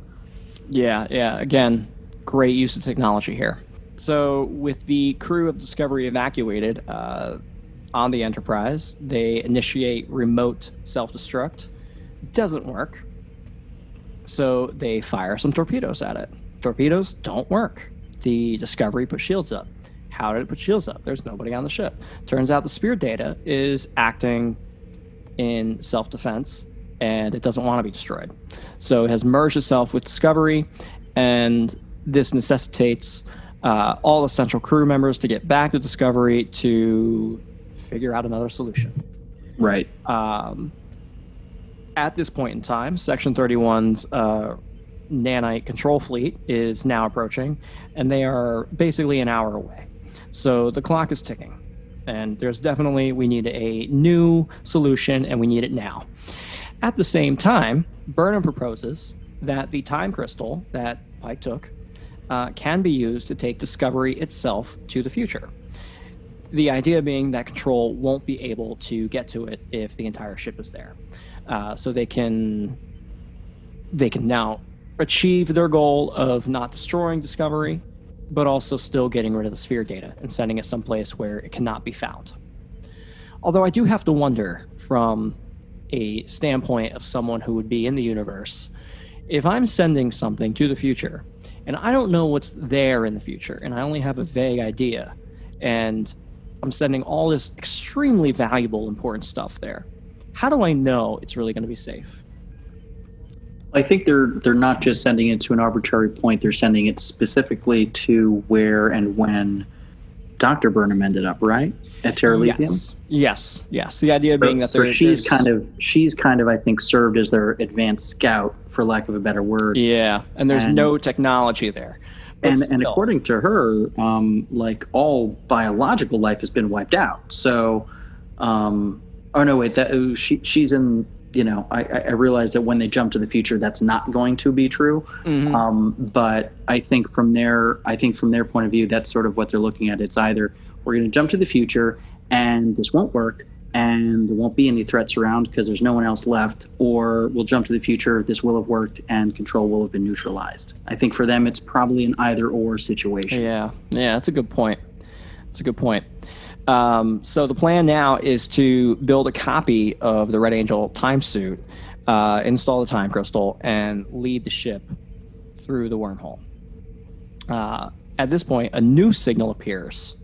Yeah. Again, great use of technology here. So with the crew of Discovery evacuated on the Enterprise, they initiate remote self-destruct. Doesn't work. So they fire some torpedoes at it. Torpedoes don't work. The Discovery put shields up. How did it put shields up? There's nobody on the ship. Turns out the spear data is acting in self-defense, and it doesn't want to be destroyed. So it has merged itself with Discovery, and this necessitates all the central crew members to get back to Discovery to figure out another solution. Right. At this point in time, Section 31's nanite control fleet is now approaching, and they are basically an hour away. So the clock is ticking, and we need a new solution, and we need it now. At the same time, Burnham proposes that the time crystal that Pike took can be used to take Discovery itself to the future. The idea being that Control won't be able to get to it if the entire ship is there. So they can now achieve their goal of not destroying Discovery, but also still getting rid of the sphere data and sending it someplace where it cannot be found. Although I do have to wonder, from a standpoint of someone who would be in the universe, if I'm sending something to the future and I don't know what's there in the future and I only have a vague idea, and I'm sending all this extremely valuable, important stuff there, how do I know it's really going to be safe? I think they're not just sending it to an arbitrary point. They're sending it specifically to where and when Dr. Burnham ended up, right? At Terra Elysium? Yes. The idea being that she's kind of I think served as their advanced scout, for lack of a better word. Yeah, and there's no technology there. And according to her, like all biological life has been wiped out. So, she's in. I realize that when they jump to the future, that's not going to be true. Mm-hmm. But I think from their point of view, that's sort of what they're looking at. It's either we're going to jump to the future and this won't work and there won't be any threats around because there's no one else left, or we'll jump to the future, this will have worked and Control will have been neutralized. I think for them, it's probably an either-or situation. Yeah, that's a good point. So the plan now is to build a copy of the Red Angel time suit, install the time crystal, and lead the ship through the wormhole. At this point, a new signal appears,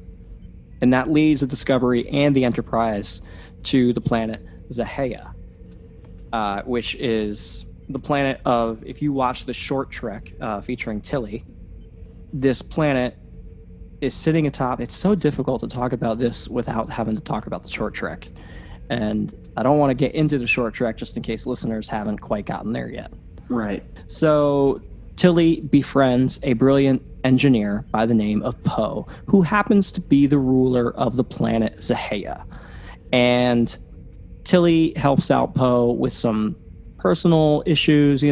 and that leads the Discovery and the Enterprise to the planet Zahea, which is the planet of, if you watch the short trek featuring Tilly, this planet is sitting atop. It's so difficult to talk about this without having to talk about the short trek. And I don't want to get into the short trek just in case listeners haven't quite gotten there yet. Right. So Tilly befriends a brilliant engineer by the name of Poe, who happens to be the ruler of the planet Zahea. And Tilly helps out Poe with some personal issues,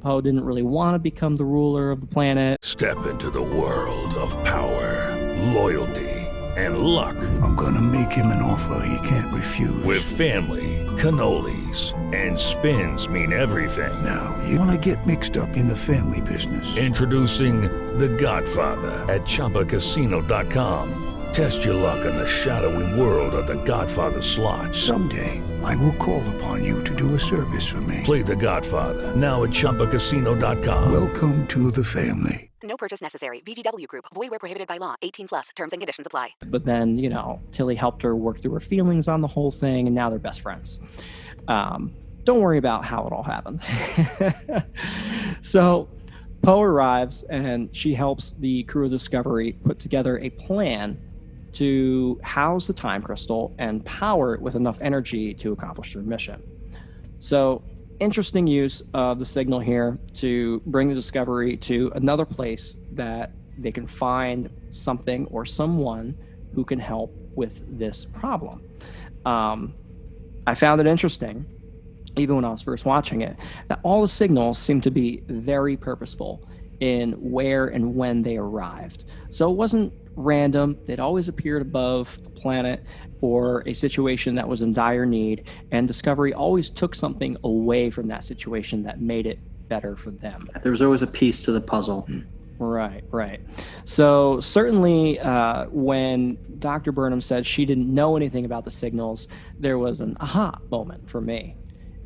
Poe didn't really want to become the ruler of the planet. Step into the world of power, loyalty, and luck. I'm gonna make him an offer he can't refuse. With family, cannolis, and spins mean everything. Now, you wanna get mixed up in the family business. Introducing The Godfather at ChumbaCasino.com. Test your luck in the shadowy world of The Godfather slot. Someday, I will call upon you to do a service for me. Play The Godfather, now at ChumbaCasino.com. Welcome to the family. No purchase necessary. VGW Group. Void where prohibited by law. 18+. Terms and conditions apply. But then, Tilly helped her work through her feelings on the whole thing, and now they're best friends. Don't worry about how it all happened. So Poe arrives, and she helps the crew of Discovery put together a plan to house the time crystal and power it with enough energy to accomplish their mission. So, interesting use of the signal here to bring the Discovery to another place that they can find something or someone who can help with this problem. I found it interesting, even when I was first watching it, that all the signals seem to be very purposeful in where and when they arrived. So it wasn't random. They'd always appeared above a planet or a situation that was in dire need, and Discovery always took something away from that situation that made it better for them. There was always a piece to the puzzle. Right. So certainly when Dr. Burnham said she didn't know anything about the signals, there was an aha moment for me.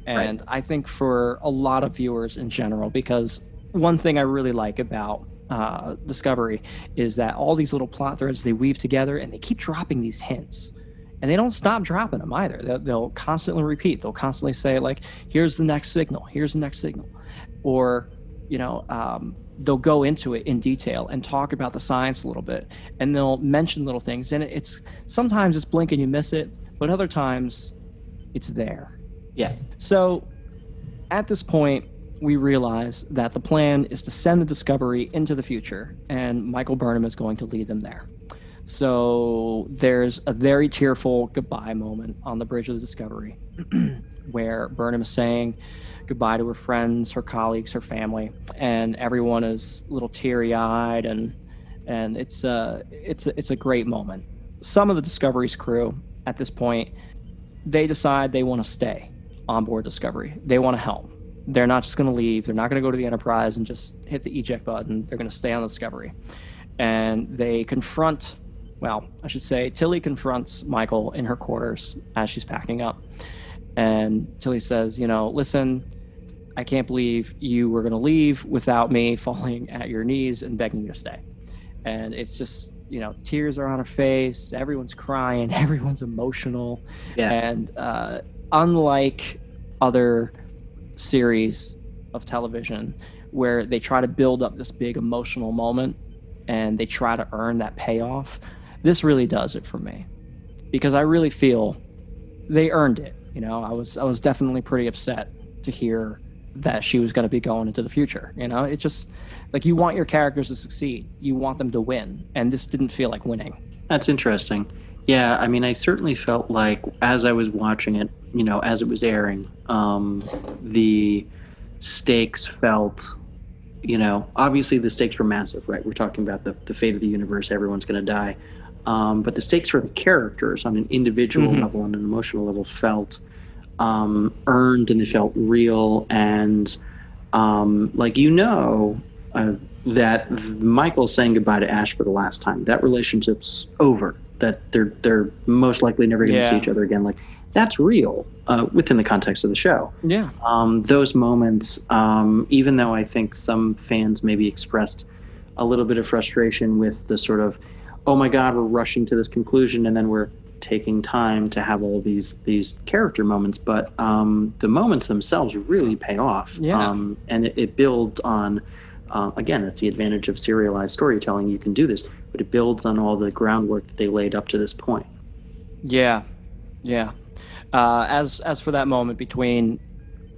And I think for a lot of viewers in general, because one thing I really like about Discovery is that all these little plot threads, they weave together and they keep dropping these hints. And they don't stop dropping them either. They'll constantly repeat. They'll constantly say, like, here's the next signal. Here's the next signal. Or, they'll go into it in detail and talk about the science a little bit. And they'll mention little things. And it's sometimes it's blink and you miss it, but other times it's there. Yeah. So at this point, we realize that the plan is to send the Discovery into the future, and Michael Burnham is going to lead them there. So there's a very tearful goodbye moment on the bridge of the Discovery where Burnham is saying goodbye to her friends, her colleagues, her family, and everyone is a little teary-eyed, and it's a great moment. Some of the Discovery's crew at this point, they decide they want to stay on board Discovery. They want to help. They're not just going to leave. They're not going to go to the Enterprise and just hit the eject button. They're going to stay on the Discovery. And they confront, Tilly confronts Michael in her quarters as she's packing up. And Tilly says, listen, I can't believe you were going to leave without me falling at your knees and begging you to stay. And it's just, tears are on her face. Everyone's crying. Everyone's emotional. Yeah. And unlike other series of television where they try to build up this big emotional moment and they try to earn that payoff, this really does it for me, because I really feel they earned it. I was definitely pretty upset to hear that she was going to be going into the future. It's just like, you want your characters to succeed, you want them to win, and this didn't feel like winning. That's interesting. Yeah, I mean, I certainly felt like as I was watching it, as it was airing, the stakes felt, obviously the stakes were massive, right? We're talking about the fate of the universe, everyone's going to die. But the stakes for the characters on an individual level, on an emotional level, felt earned, and they felt real. And that Michael's saying goodbye to Ash for the last time. That relationship's over. That they're most likely never going to see each other again. Like, that's real within the context of the show. Yeah. Those moments, even though I think some fans maybe expressed a little bit of frustration with the sort of, oh my God, we're rushing to this conclusion, and then we're taking time to have all these character moments. But the moments themselves really pay off. Yeah. And it builds on, again, that's the advantage of serialized storytelling. You can do this, but it builds on all the groundwork that they laid up to this point. Yeah. As for that moment between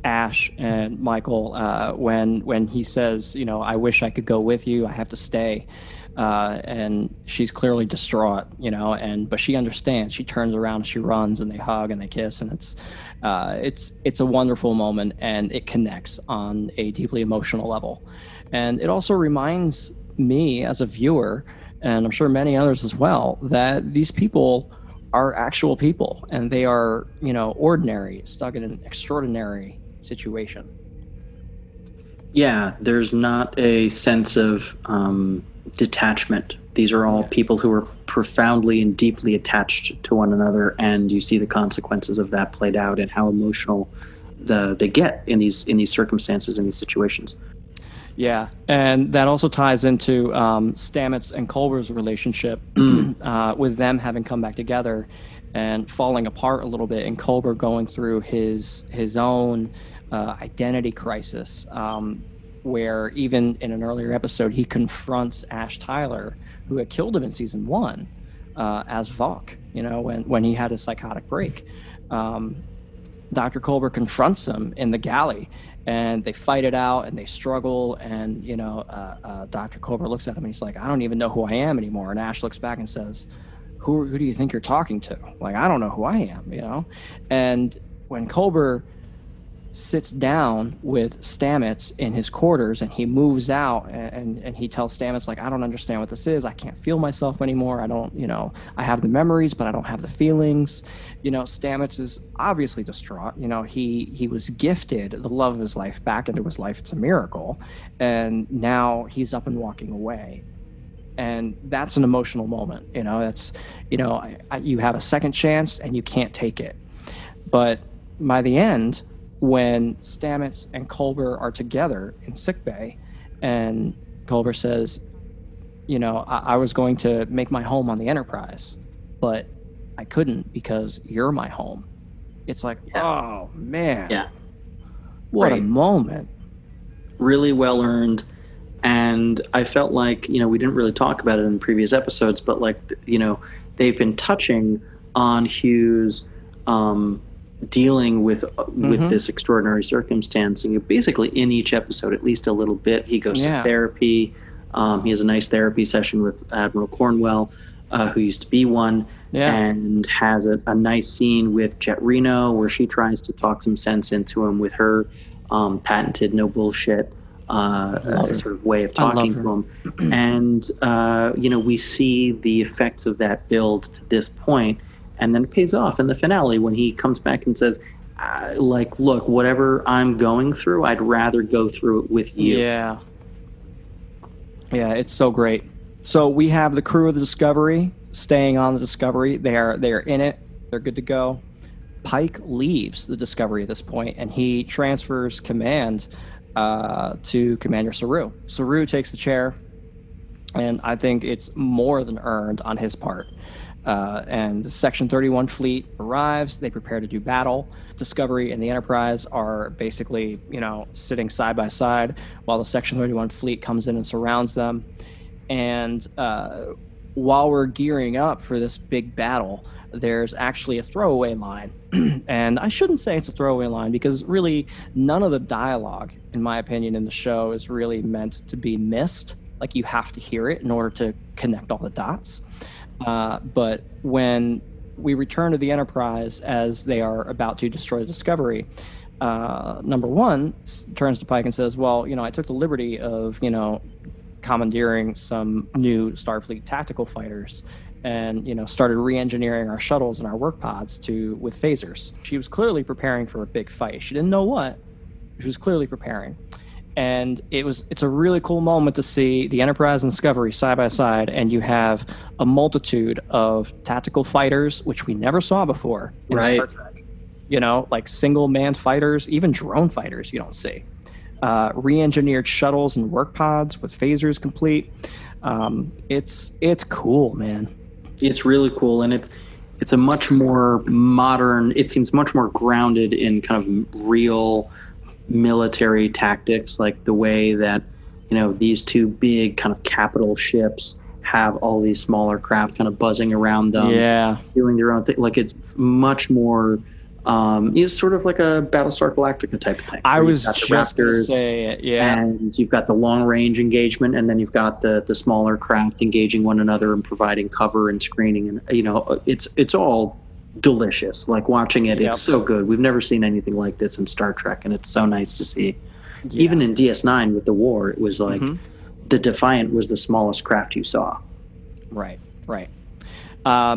Ash and Michael, when he says, I wish I could go with you, I have to stay, and she's clearly distraught, but she understands. She turns around, she runs, and they hug and they kiss, and it's a wonderful moment, and it connects on a deeply emotional level. And it also reminds me as a viewer, and I'm sure many others as well, that these people are actual people, and they are, ordinary, stuck in an extraordinary situation. Yeah, there's not a sense of detachment. These are all people who are profoundly and deeply attached to one another, and you see the consequences of that played out and how emotional they get in these circumstances, in these situations. Yeah, and that also ties into Stamets and Culber's relationship, with them having come back together and falling apart a little bit, and Culber going through his own identity crisis, where even in an earlier episode he confronts Ash Tyler, who had killed him in season 1, as Vok, when he had a psychotic break. Dr. Culber confronts him in the galley, and they fight it out and they struggle. And Dr. Culber looks at him and he's like, I don't even know who I am anymore. And Ash looks back and says, who do you think you're talking to? Like, I don't know who I am, And when Culber sits down with Stamets in his quarters and he moves out and he tells Stamets, like, I don't understand what this is. I can't feel myself anymore. I don't, I have the memories, but I don't have the feelings. Stamets is obviously distraught. He was gifted the love of his life back into his life. It's a miracle. And now he's up and walking away. And that's an emotional moment. That's, you have a second chance and you can't take it. But by the end, when Stamets and Culber are together in sickbay, and Culber says, I was going to make my home on the Enterprise, but I couldn't because you're my home. It's like, oh, man. Yeah. What a moment. Really well earned. And I felt like, we didn't really talk about it in previous episodes, but they've been touching on Hugh's dealing with this extraordinary circumstance. And basically in each episode, at least a little bit, he goes to therapy. He has a nice therapy session with Admiral Cornwell, who used to be one, and has a nice scene with Jet Reno where she tries to talk some sense into him with her patented no bullshit sort of way of talking to him. And, we see the effects of that build to this point. And then it pays off in the finale when he comes back and says, look, whatever I'm going through, I'd rather go through it with you. Yeah. Yeah, it's so great. So we have the crew of the Discovery staying on the Discovery. They're in it. They're good to go. Pike leaves the Discovery at this point, and he transfers command to Commander Saru. Saru takes the chair, and I think it's more than earned on his part. And the Section 31 fleet arrives. They prepare to do battle. Discovery and the Enterprise are basically, sitting side by side while the Section 31 fleet comes in and surrounds them. And while we're gearing up for this big battle, there's actually a throwaway line. And I shouldn't say it's a throwaway line because really none of the dialogue, in my opinion, in the show is really meant to be missed. Like, you have to hear it in order to connect all the dots. But when we return to the Enterprise as they are about to destroy the Discovery, number one turns to Pike and says, well, I took the liberty of, commandeering some new Starfleet tactical fighters and, started re-engineering our shuttles and our work pods with phasers. She was clearly preparing for a big fight. She didn't know what. She was clearly preparing. And it's a really cool moment to see the Enterprise and Discovery side by side, and you have a multitude of tactical fighters, which we never saw before in Star Trek. Like single manned fighters, even drone fighters you don't see. Re-engineered shuttles and work pods with phasers complete. It's cool, man. It's really cool, and it's a much more modern. It seems much more grounded in kind of real military tactics, like the way that these two big kind of capital ships have all these smaller craft kind of buzzing around them, doing their own thing. Like, it's much more it's sort of like a Battlestar Galactica type of thing. I was just going to say it, and you've got the long range engagement, and then you've got the smaller craft engaging one another and providing cover and screening, and it's all delicious. Like, watching it, it's so good. We've never seen anything like this in Star Trek, and it's so nice to see. Even in DS9 with the war, it was like the Defiant was the smallest craft you saw. Right.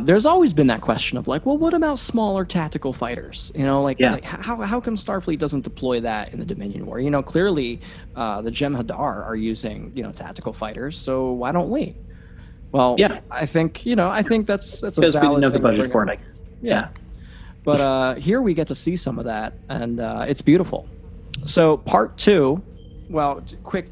There's always been that question of like, well, what about smaller tactical fighters? Like how come Starfleet doesn't deploy that in the Dominion War? Clearly the Jem'Hadar are using tactical fighters, so why don't we? Well, I think that's a valid we didn't have the thing budget for it. Yeah. But here we get to see some of that, and it's beautiful. So part 2, well, quick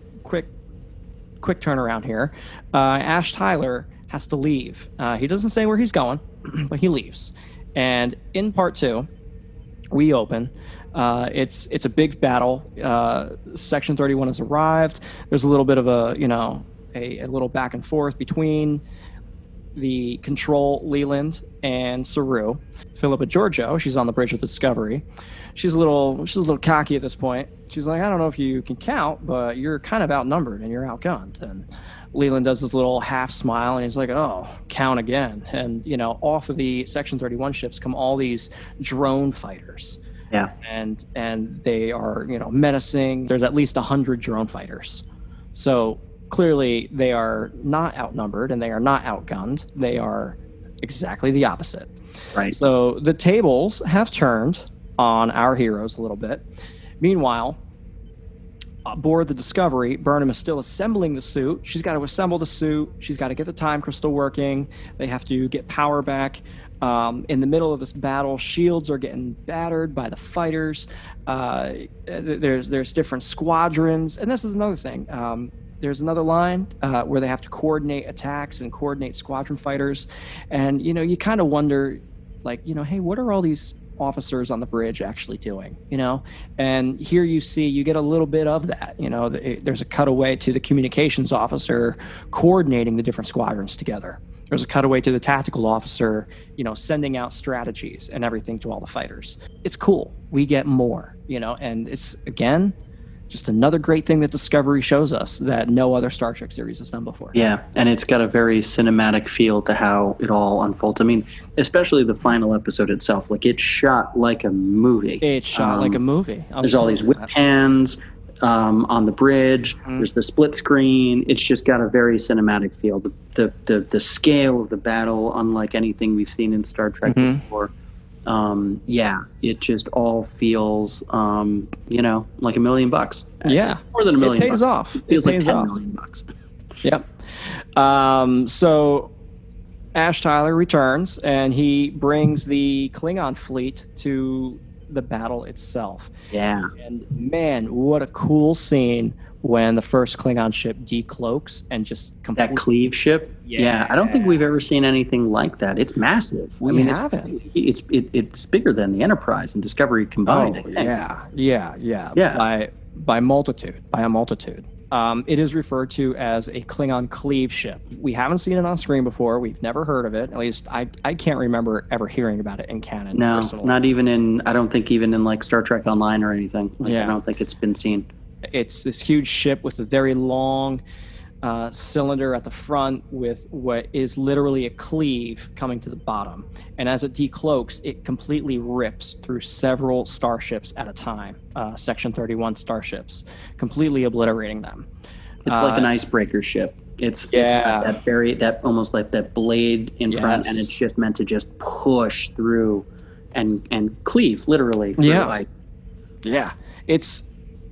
turnaround here. Ash Tyler has to leave. He doesn't say where he's going, but he leaves. And in part 2, we open. It's a big battle. Section 31 has arrived. There's a little bit of a little back and forth between the Control, Leland, and Saru. Philippa Giorgio, she's on the bridge with Discovery. She's a little cocky at this point. She's like, I don't know if you can count, but you're kind of outnumbered and you're outgunned. And Leland does this little half smile, and he's like, oh, count again. And, off of the Section 31 ships come all these drone fighters. Yeah. And they are, menacing. There's at least 100 drone fighters. So clearly they are not outnumbered and they are not outgunned. They are exactly the opposite. Right. So the tables have turned on our heroes a little bit. Meanwhile, aboard the Discovery, Burnham is still assembling the suit. She's got to assemble the suit. She's got to get the time crystal working. They have to get power back. In the middle of this battle, shields are getting battered by the fighters. There's different squadrons. And this is another thing. There's another line where they have to coordinate attacks and coordinate squadron fighters. And, you kind of wonder, hey, what are all these officers on the bridge actually doing? And here you get a little bit of that. There's a cutaway to the communications officer coordinating the different squadrons together. There's a cutaway to the tactical officer, sending out strategies and everything to all the fighters. It's cool. We get more, and it's, again, just another great thing that Discovery shows us that no other Star Trek series has done before. Yeah, and it's got a very cinematic feel to how it all unfolds. I mean, especially the final episode itself. It's shot like a movie. It's shot like a movie. There's all these whip hands on the bridge. There's the split screen. It's just got a very cinematic feel. The scale of the battle, unlike anything we've seen in Star Trek before. It just all feels, like $1 million. Yeah, more than $1 million. It pays off. It feels like $10 million. Yep. So Ash Tyler returns, and he brings the Klingon fleet to the battle itself. Yeah. And man, what a cool scene when the first Klingon ship decloaks and just completely... That cleave ship? Yeah. I don't think we've ever seen anything like that. It's massive. We haven't. It's bigger than the Enterprise and Discovery combined, I think. Yeah. By a multitude. It is referred to as a Klingon cleave ship. We haven't seen it on screen before. We've never heard of it. At least I can't remember ever hearing about it in canon. No, personally. not even in, I don't think even in Star Trek Online or anything. I don't think it's been seen. It's this huge ship with a very long cylinder at the front with what is literally a cleave coming to the bottom. And as it decloaks, it completely rips through several starships at a time, Section 31 starships, completely obliterating them. It's like an icebreaker ship. It's got that almost like that blade in front, and it's just meant to just push through and cleave literally through ice. Yeah, it's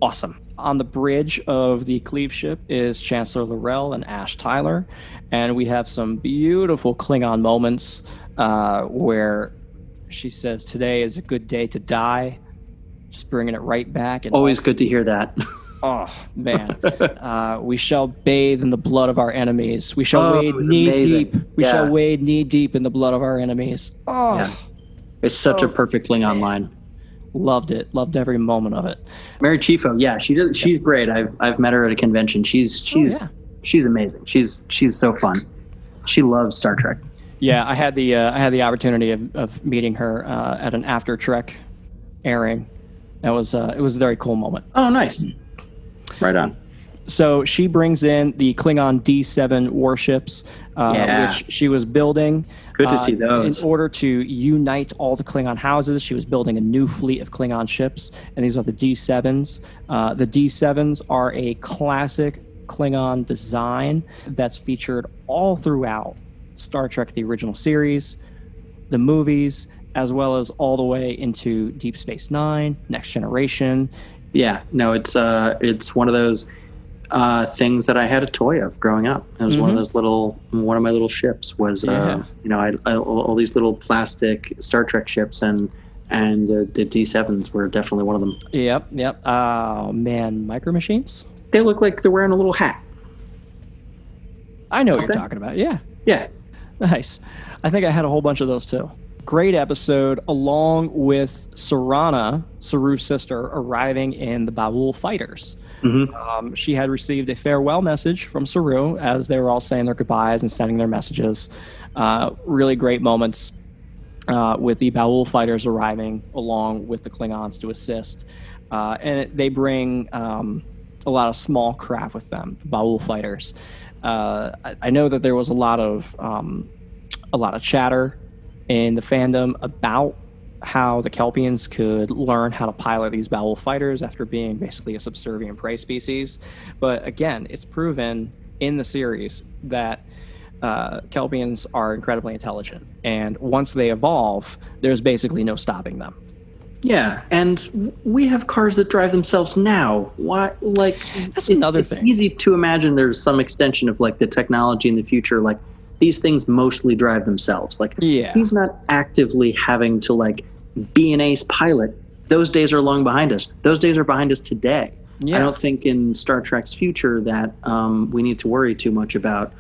awesome. On the bridge of the cleave ship is Chancellor L'Rell and Ash Tyler, and we have some beautiful Klingon moments where she says, "Today is a good day to die," just bringing it right back. And always good to hear that. Oh man, we shall bathe in the blood of our enemies. We shall wade knee deep. We shall wade knee deep in the blood of our enemies. Oh, yeah. It's such a perfect Klingon line. Loved it. Loved every moment of it. Mary Chieffo, she's great. I've met her at a convention. She's amazing. She's so fun. She loves Star Trek. Yeah, I had the opportunity of meeting her at an After Trek airing. It was a very cool moment. Oh, nice. Right on. So she brings in the Klingon D7 warships, which she was building. Good to see those. In order to unite all the Klingon houses, she was building a new fleet of Klingon ships, and these are the D7s. The D7s are a classic Klingon design that's featured all throughout Star Trek, the original series, the movies, as well as all the way into Deep Space Nine, Next Generation. Yeah, no, it's one of those things that I had a toy of growing up. It was one of my little ships was, I all these little plastic Star Trek ships, and the D7s were definitely one of them. Yep. Oh man, Micro Machines? They look like they're wearing a little hat. I know what you're talking about. Yeah. Yeah. Nice. I think I had a whole bunch of those too. Great episode, along with Saru's sister, arriving in the Baul fighters. She had received a farewell message from Saru as they were all saying their goodbyes and sending their messages. Really great moments with the Baul fighters arriving along with the Klingons to assist. And they bring a lot of small craft with them, the Baul fighters. I know that there was a lot of chatter in the fandom about how the Kelpians could learn how to pilot these Baul fighters after being basically a subservient prey species. But again, it's proven in the series that Kelpians are incredibly intelligent. And once they evolve, there's basically no stopping them. Yeah, and we have cars that drive themselves now. Why? Like, that's another thing. It's easy to imagine there's some extension of like the technology in the future. Like, these things mostly drive themselves. Like, he's not actively having to like be an ace pilot. Those days are long behind us. Those days are behind us today. I don't think in Star Trek's future that we need to worry too much about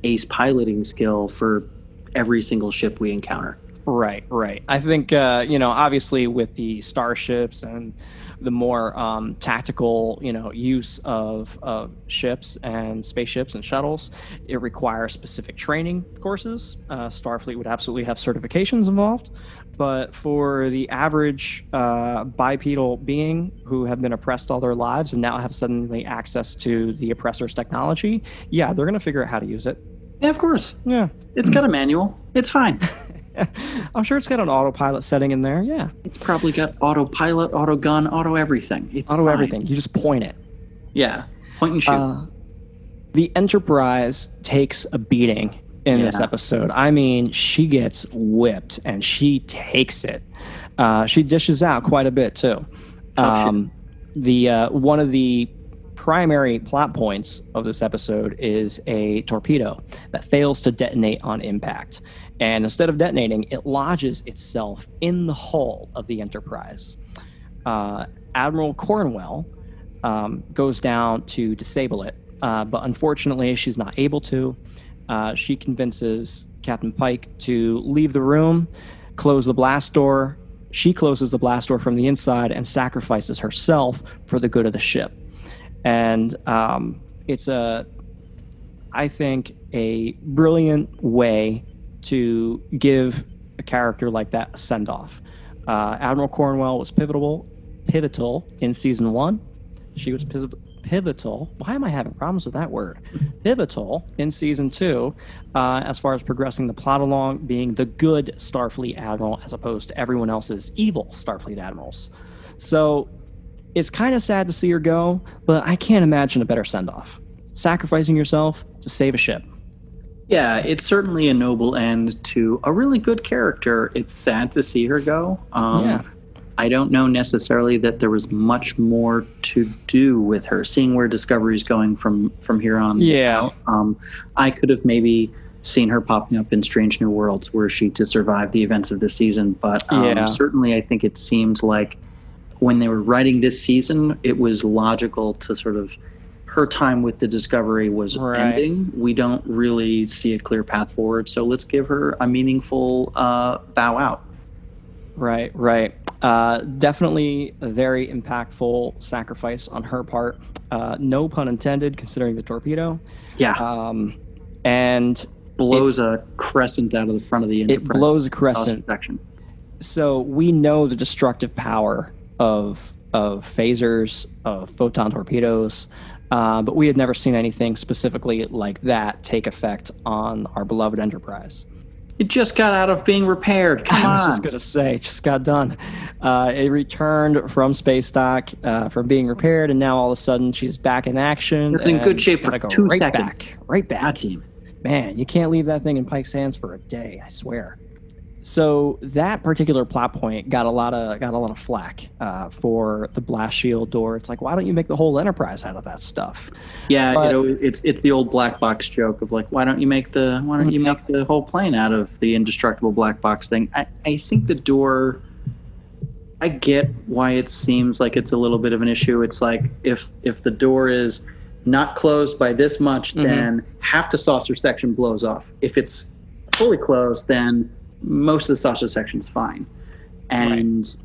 ace piloting skill for every single ship we encounter. Right. I think, obviously with the starships and the more tactical, use of ships and spaceships and shuttles, it requires specific training courses. Starfleet would absolutely have certifications involved. But for the average bipedal being who have been oppressed all their lives and now have suddenly access to the oppressor's technology, they're going to figure out how to use it. Yeah, of course. Yeah. It's got a manual. It's fine. I'm sure it's got an autopilot setting in there. Yeah. It's probably got autopilot, auto gun, auto everything. It's auto fine. Everything. You just point it. Yeah. Point and shoot. The Enterprise takes a beating in this episode. I mean, she gets whipped and she takes it. She dishes out quite a bit too. One of the primary plot points of this episode is a torpedo that fails to detonate on impact. And instead of detonating, it lodges itself in the hull of the Enterprise. Admiral Cornwell goes down to disable it, but unfortunately she's not able to. She convinces Captain Pike to leave the room, close the blast door. She closes the blast door from the inside and sacrifices herself for the good of the ship. And it's I think, a brilliant way to give a character like that a send-off. Admiral Cornwell was pivotal in season 1. She was pivotal. Why am I having problems with that word? Pivotal in season 2, as far as progressing the plot along, being the good Starfleet admiral as opposed to everyone else's evil Starfleet admirals. So it's kind of sad to see her go, but I can't imagine a better send-off. Sacrificing yourself to save a ship. Yeah, it's certainly a noble end to a really good character. It's sad to see her go. I don't know necessarily that there was much more to do with her. Seeing where Discovery's going from here on out, I could have maybe seen her popping up in Strange New Worlds were she to survive the events of this season. But certainly I think it seemed like when they were writing this season, it was logical to sort of her time with the Discovery was ending. We don't really see a clear path forward, so let's give her a meaningful bow out. Right. Definitely a very impactful sacrifice on her part. No pun intended, considering the torpedo. Yeah. And blows a crescent out of the front of the Enterprise. It blows a crescent. So we know the destructive power of phasers, of photon torpedoes, but we had never seen anything specifically like that take effect on our beloved Enterprise. It just got out of being repaired. Come on. I was just going to say, it just got done. It returned from space dock, from being repaired, and now all of a sudden she's back in action. It's in good shape for 2 seconds. Right back. Man, you can't leave that thing in Pike's hands for a day, I swear. So that particular plot point got a lot of flack for the blast shield door. It's like, why don't you make the whole Enterprise out of that stuff? Yeah, it's the old black box joke of like, why don't you make the whole plane out of the indestructible black box thing? I think the door, I get why it seems like it's a little bit of an issue. It's like if the door is not closed by this much, then half the saucer section blows off. If it's fully closed, then most of the sausage section's fine, and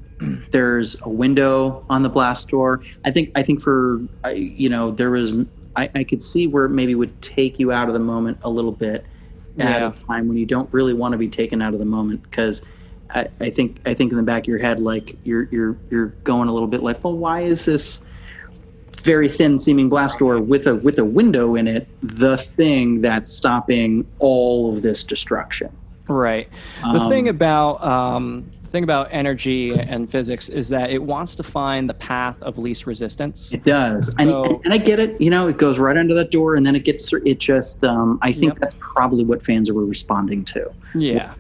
there's a window on the blast door. I think for there was I could see where it maybe would take you out of the moment a little bit at a time when you don't really want to be taken out of the moment, because I think in the back of your head, like you're going a little bit like, well, why is this very thin seeming blast door with a window in it the thing that's stopping all of this destruction? Right. The thing about energy and physics is that it wants to find the path of least resistance. It does. And I get it. It goes right under that door, and then I think that's probably what fans were responding to. Yeah.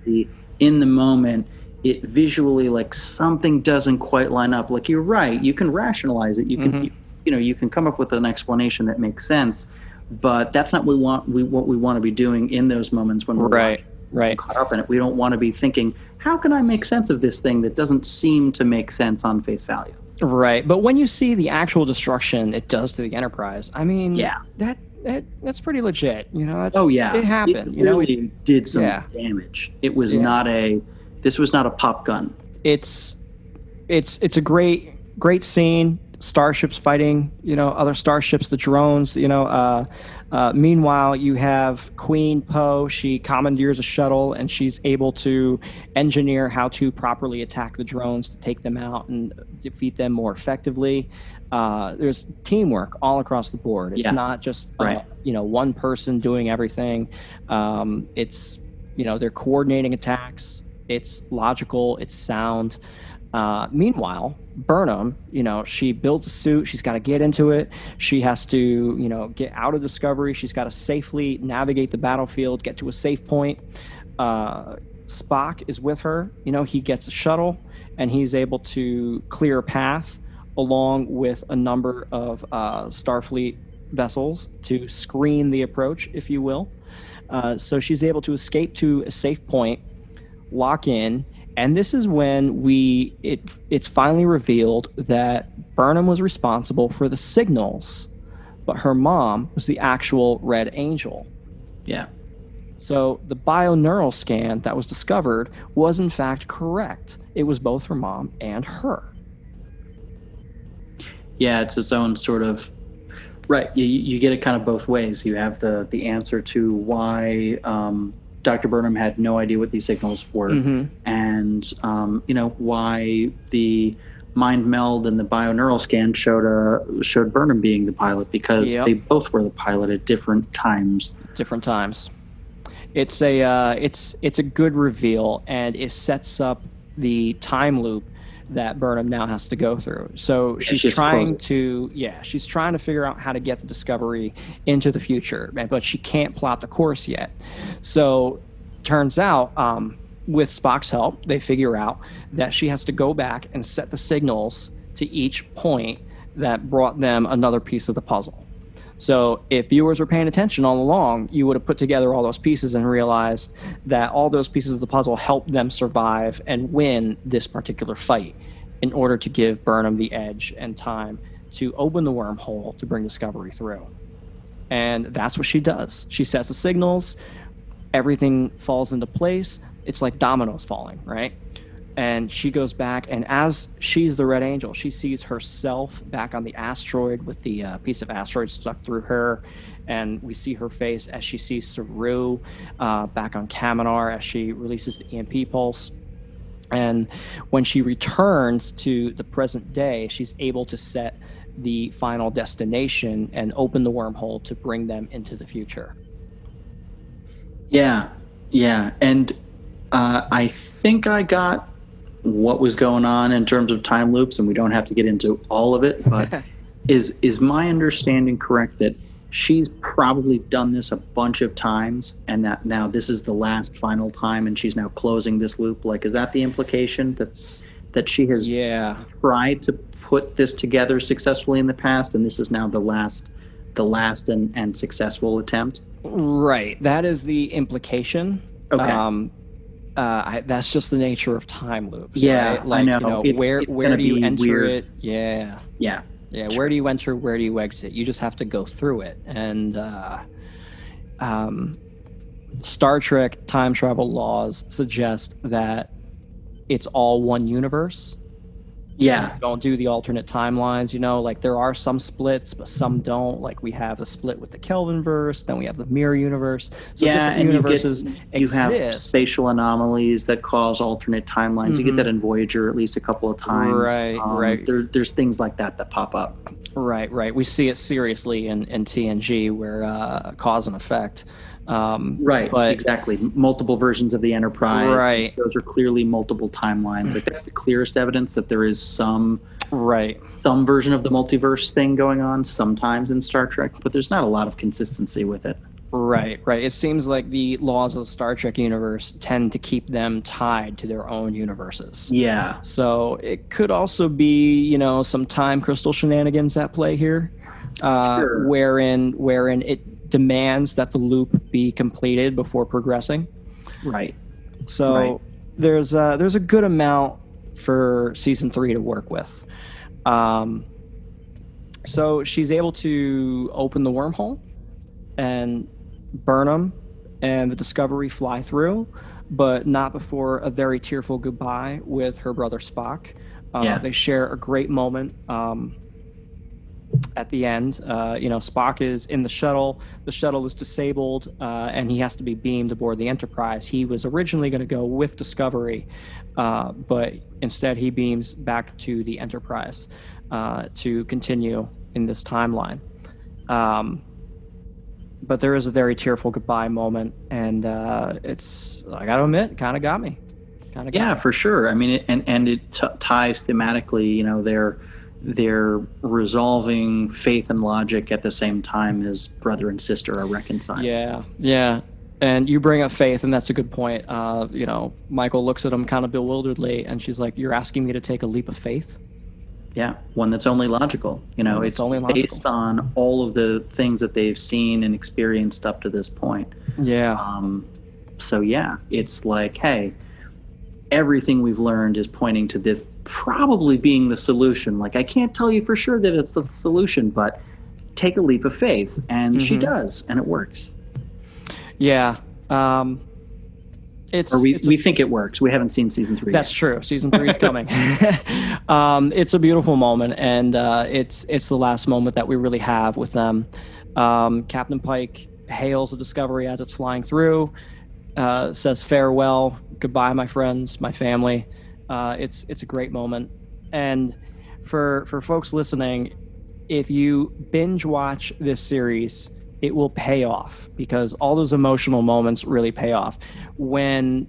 In the moment, it visually, like, something doesn't quite line up. Like, you're right. You can rationalize it. You can, you can come up with an explanation that makes sense, but that's not what we want to be doing in those moments when we're caught up in it. We don't want to be thinking, how can I make sense of this thing that doesn't seem to make sense on face value? Right. But when you see the actual destruction it does to the Enterprise, I mean, that's pretty legit. It happened. It really did some damage. It was this was not a pop gun. It's a great scene. Starships fighting, other starships, the drones, meanwhile, you have Queen Poe. She commandeers a shuttle, and she's able to engineer how to properly attack the drones to take them out and defeat them more effectively. There's teamwork all across the board. It's not just, one person doing everything. It's, they're coordinating attacks. It's logical. It's sound. Meanwhile, Burnham, she builds a suit. She's got to get into it. She has to, get out of Discovery. She's got to safely navigate the battlefield, get to a safe point. Spock is with her. He gets a shuttle, and he's able to clear a path along with a number of Starfleet vessels to screen the approach, if you will. So she's able to escape to a safe point, lock in. And this is when it's finally revealed that Burnham was responsible for the signals, but her mom was the actual Red Angel. Yeah. So the bioneural scan that was discovered was in fact correct. It was both her mom and her. Yeah, it's its own sort of... Right, you get it kind of both ways. You have the answer to why... Dr. Burnham had no idea what these signals were, and why the mind meld and the bioneural scan showed Burnham being the pilot, because they both were the pilot at different times. It's a good reveal, and it sets up the time loop that Burnham now has to go through. So she's trying to figure out how to get the Discovery into the future, but she can't plot the course yet. So turns out, with Spock's help, they figure out that she has to go back and set the signals to each point that brought them another piece of the puzzle. So if viewers were paying attention all along, you would have put together all those pieces and realized that all those pieces of the puzzle helped them survive and win this particular fight in order to give Burnham the edge and time to open the wormhole to bring Discovery through. And that's what she does. She sets the signals, everything falls into place. It's like dominoes falling, right? And she goes back, and as she's the Red Angel, she sees herself back on the asteroid with the piece of asteroid stuck through her, and we see her face as she sees Saru back on Kaminar as she releases the EMP pulse. And when she returns to the present day, she's able to set the final destination and open the wormhole to bring them into the future. Yeah, and I think I got what was going on in terms of time loops, and we don't have to get into all of it, but is my understanding correct that she's probably done this a bunch of times, and that now this is the last final time, and she's now closing this loop? Like, is that the implication, that she has tried to put this together successfully in the past, and this is now the last and successful attempt? Right, that is the implication. Okay. That's just the nature of time loops. Yeah, right? Like, I know. Where do you enter weird. it? Yeah. Sure. Where do you enter? Where do you exit? You just have to go through it. And Star Trek time travel laws suggest that it's all one universe. Yeah. You don't do the alternate timelines, like there are some splits, but some don't. Like we have a split with the Kelvinverse, then we have the mirror universe. So different universes you have exist. spatial anomalies that cause alternate timelines. You get that in Voyager at least a couple of times. Right. There's things like that pop up. Right. We see it seriously in TNG where cause and effect. But exactly. Multiple versions of the Enterprise. Right. Those are clearly multiple timelines. Like that's the clearest evidence that there is some version of the multiverse thing going on sometimes in Star Trek, but there's not a lot of consistency with it. Right. It seems like the laws of the Star Trek universe tend to keep them tied to their own universes. Yeah. So it could also be, some time crystal shenanigans at play here, wherein it demands that the loop be completed before progressing. Right. So there's a good amount for season 3 to work with. So she's able to open the wormhole and Burnham and the Discovery fly through, but not before a very tearful goodbye with her brother Spock. They share a great moment at the end. Spock is in the shuttle. The shuttle is disabled, and he has to be beamed aboard the Enterprise. He was originally going to go with Discovery, but instead he beams back to the Enterprise to continue in this timeline. But there is a very tearful goodbye moment, and it's, I got to admit, kind of got me. For sure. I mean, it ties thematically. They're resolving faith and logic at the same time as brother and sister are reconciled. Yeah. And you bring up faith, and that's a good point. Michael looks at him kind of bewilderedly, and she's like, "You're asking me to take a leap of faith?" Yeah, one that's only logical. It's only based on all of the things that they've seen and experienced up to this point. Yeah. It's like, hey, everything we've learned is pointing to this probably being the solution. Like, I can't tell you for sure that it's the solution, but take a leap of faith. And she does, and it works. Yeah. We think it works. We haven't seen season 3 That's yet. true. Season 3 is coming. It's a beautiful moment, and it's the last moment that we really have with them. Captain Pike hails the Discovery as it's flying through, says farewell, goodbye, my friends, my family. It's a great moment. And for folks listening, if you binge watch this series, it will pay off, because all those emotional moments really pay off. When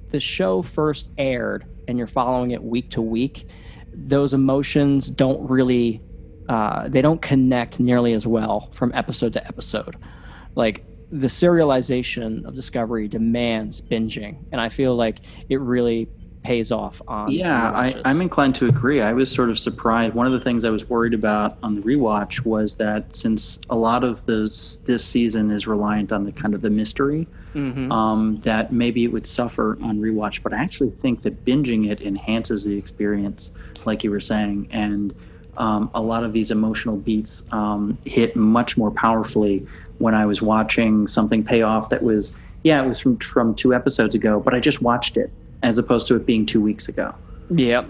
the show first aired and you're following it week to week, those emotions don't really they don't connect nearly as well from episode to episode. Like, the serialization of Discovery demands binging, and I feel like it really pays off on I'm inclined to agree. I was sort of surprised. One of the things I was worried about on the rewatch was that since a lot of this season is reliant on the kind of the mystery, that maybe it would suffer on rewatch. But I actually think that binging it enhances the experience, like you were saying, and a lot of these emotional beats hit much more powerfully when I was watching something pay off that was, it was from 2 episodes ago, but I just watched it, as opposed to it being 2 weeks ago. Yep.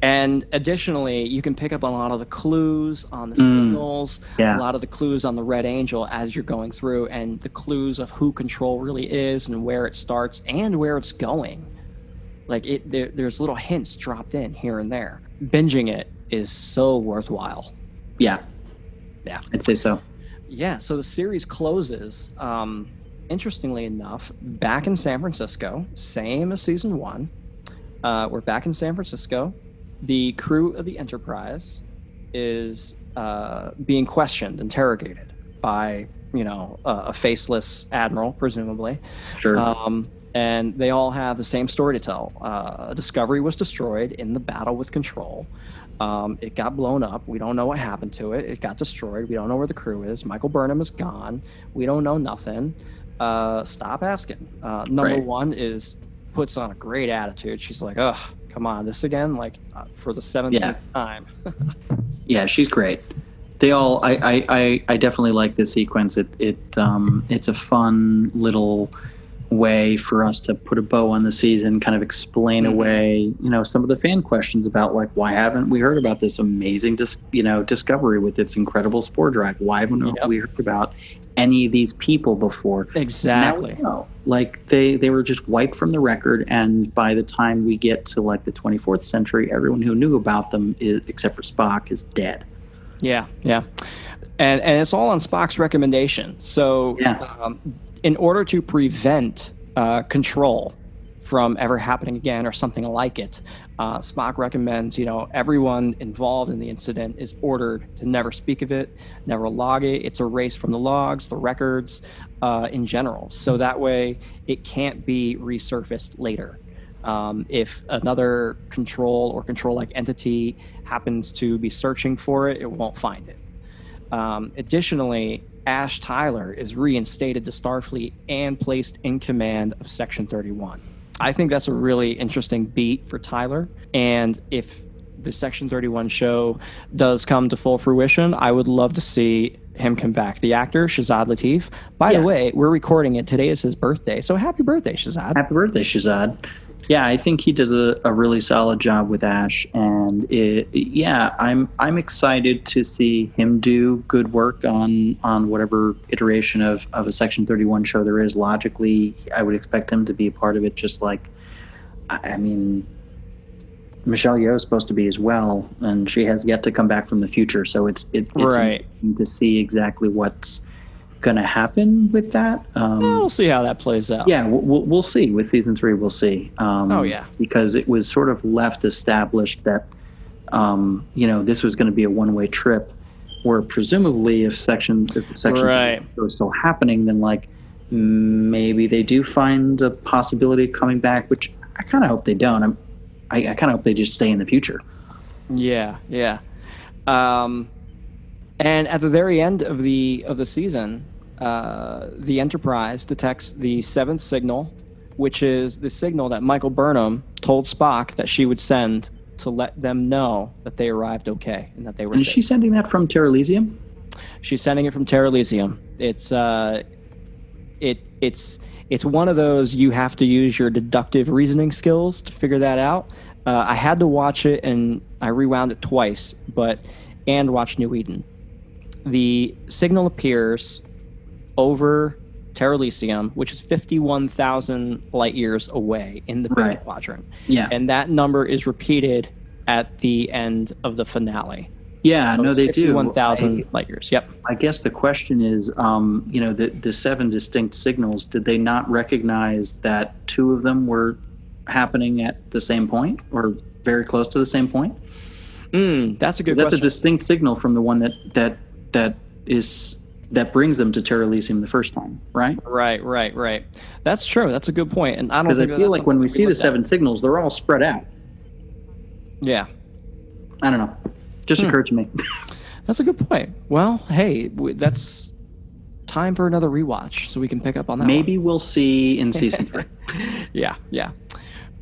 And additionally, you can pick up on a lot of the clues on the signals, a lot of the clues on the Red Angel as you're going through, and the clues of who Control really is and where it starts and where it's going. Like, there's little hints dropped in here and there. Binging it is so worthwhile. Yeah, I'd say so. Yeah, so the series closes, interestingly enough, back in San Francisco, same as season 1. We're back in San Francisco. The crew of the Enterprise is being questioned, interrogated by, a faceless admiral, presumably. Sure. And they all have the same story to tell. Discovery was destroyed in the battle with Control. It got blown up. We don't know what happened to it. It got destroyed. We don't know where the crew is. Michael Burnham is gone. We don't know nothing. Stop asking. Number one puts on a great attitude. She's like, ugh, come on, this again? Like, for the 17th time. Yeah, she's great. They all. I definitely like this sequence. It's a fun little way for us to put a bow on the season, kind of explain away, some of the fan questions about like, why haven't we heard about this amazing, discovery with its incredible spore drive? Why haven't we heard about any of these people before? Exactly. Now we know. Like they were just wiped from the record, and by the time we get to like the 24th century, everyone who knew about them, except for Spock, is dead. Yeah. And it's all on Spock's recommendation. So in order to prevent control from ever happening again or something like it, Spock recommends, everyone involved in the incident is ordered to never speak of it, never log it. It's erased from the logs, the records, in general. So that way it can't be resurfaced later. If another control or control-like entity happens to be searching for it, it won't find it. Additionally, Ash Tyler is reinstated to Starfleet and placed in command of Section 31. I think that's a really interesting beat for Tyler. And if the Section 31 show does come to full fruition, I would love to see him come back. The actor, Shazad Latif. By the way, we're recording it. Today is his birthday. So happy birthday, Shazad. Happy birthday, Shazad. Yeah, I think he does a really solid job with Ash, and I'm excited to see him do good work on whatever iteration of a Section 31 show there is. Logically, I would expect him to be a part of it, just like, I mean, Michelle Yeoh is supposed to be as well, and she has yet to come back from the future, so it's right interesting to see exactly what's going to happen with that. We'll see how that plays out. Yeah, we'll see. With season 3, we'll see. Because it was sort of left established that, this was going to be a one-way trip, where presumably if the section was still happening, then like maybe they do find a possibility of coming back, which I kind of hope they don't. I kind of hope they just stay in the future. Yeah. And at the very end of the season, the Enterprise detects the 7th signal, which is the signal that Michael Burnham told Spock that she would send to let them know that they arrived okay and that they were safe. Is she sending that from Terra Elysium? She's sending it from Terra Elysium. It's one of those you have to use your deductive reasoning skills to figure that out. I had to watch it, and I rewound it twice, and watch New Eden. The signal appears over Terra Elysium, which is 51,000 light years away in the Beta Quadrant. Yeah. And that number is repeated at the end of the finale. Yeah, So no, they do. 51,000 light years. Yep. I guess the question is, the 7 distinct signals, did they not recognize that 2 of them were happening at the same point or very close to the same point? That's a good question. That's a distinct signal from the one that brings them to Terra Elysium the first time, right? Right. That's true. That's a good point. And I don't Because I feel like when we see the 7 signals, they're all spread out. Yeah. I don't know. Just occurred to me. That's a good point. Well, hey, that's time for another rewatch, so we can pick up on that. Maybe we'll see in season 3. Yeah.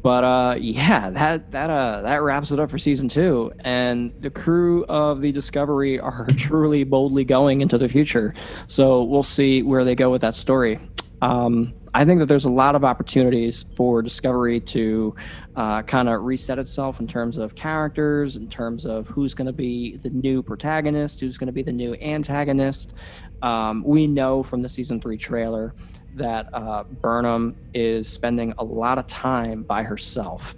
But that wraps it up for season 2, and the crew of the Discovery are truly boldly going into the future. So we'll see where they go with that story. I think that there's a lot of opportunities for Discovery to kind of reset itself in terms of characters, in terms of who's going to be the new protagonist, who's going to be the new antagonist. We know from the season 3 trailer that Burnham is spending a lot of time by herself.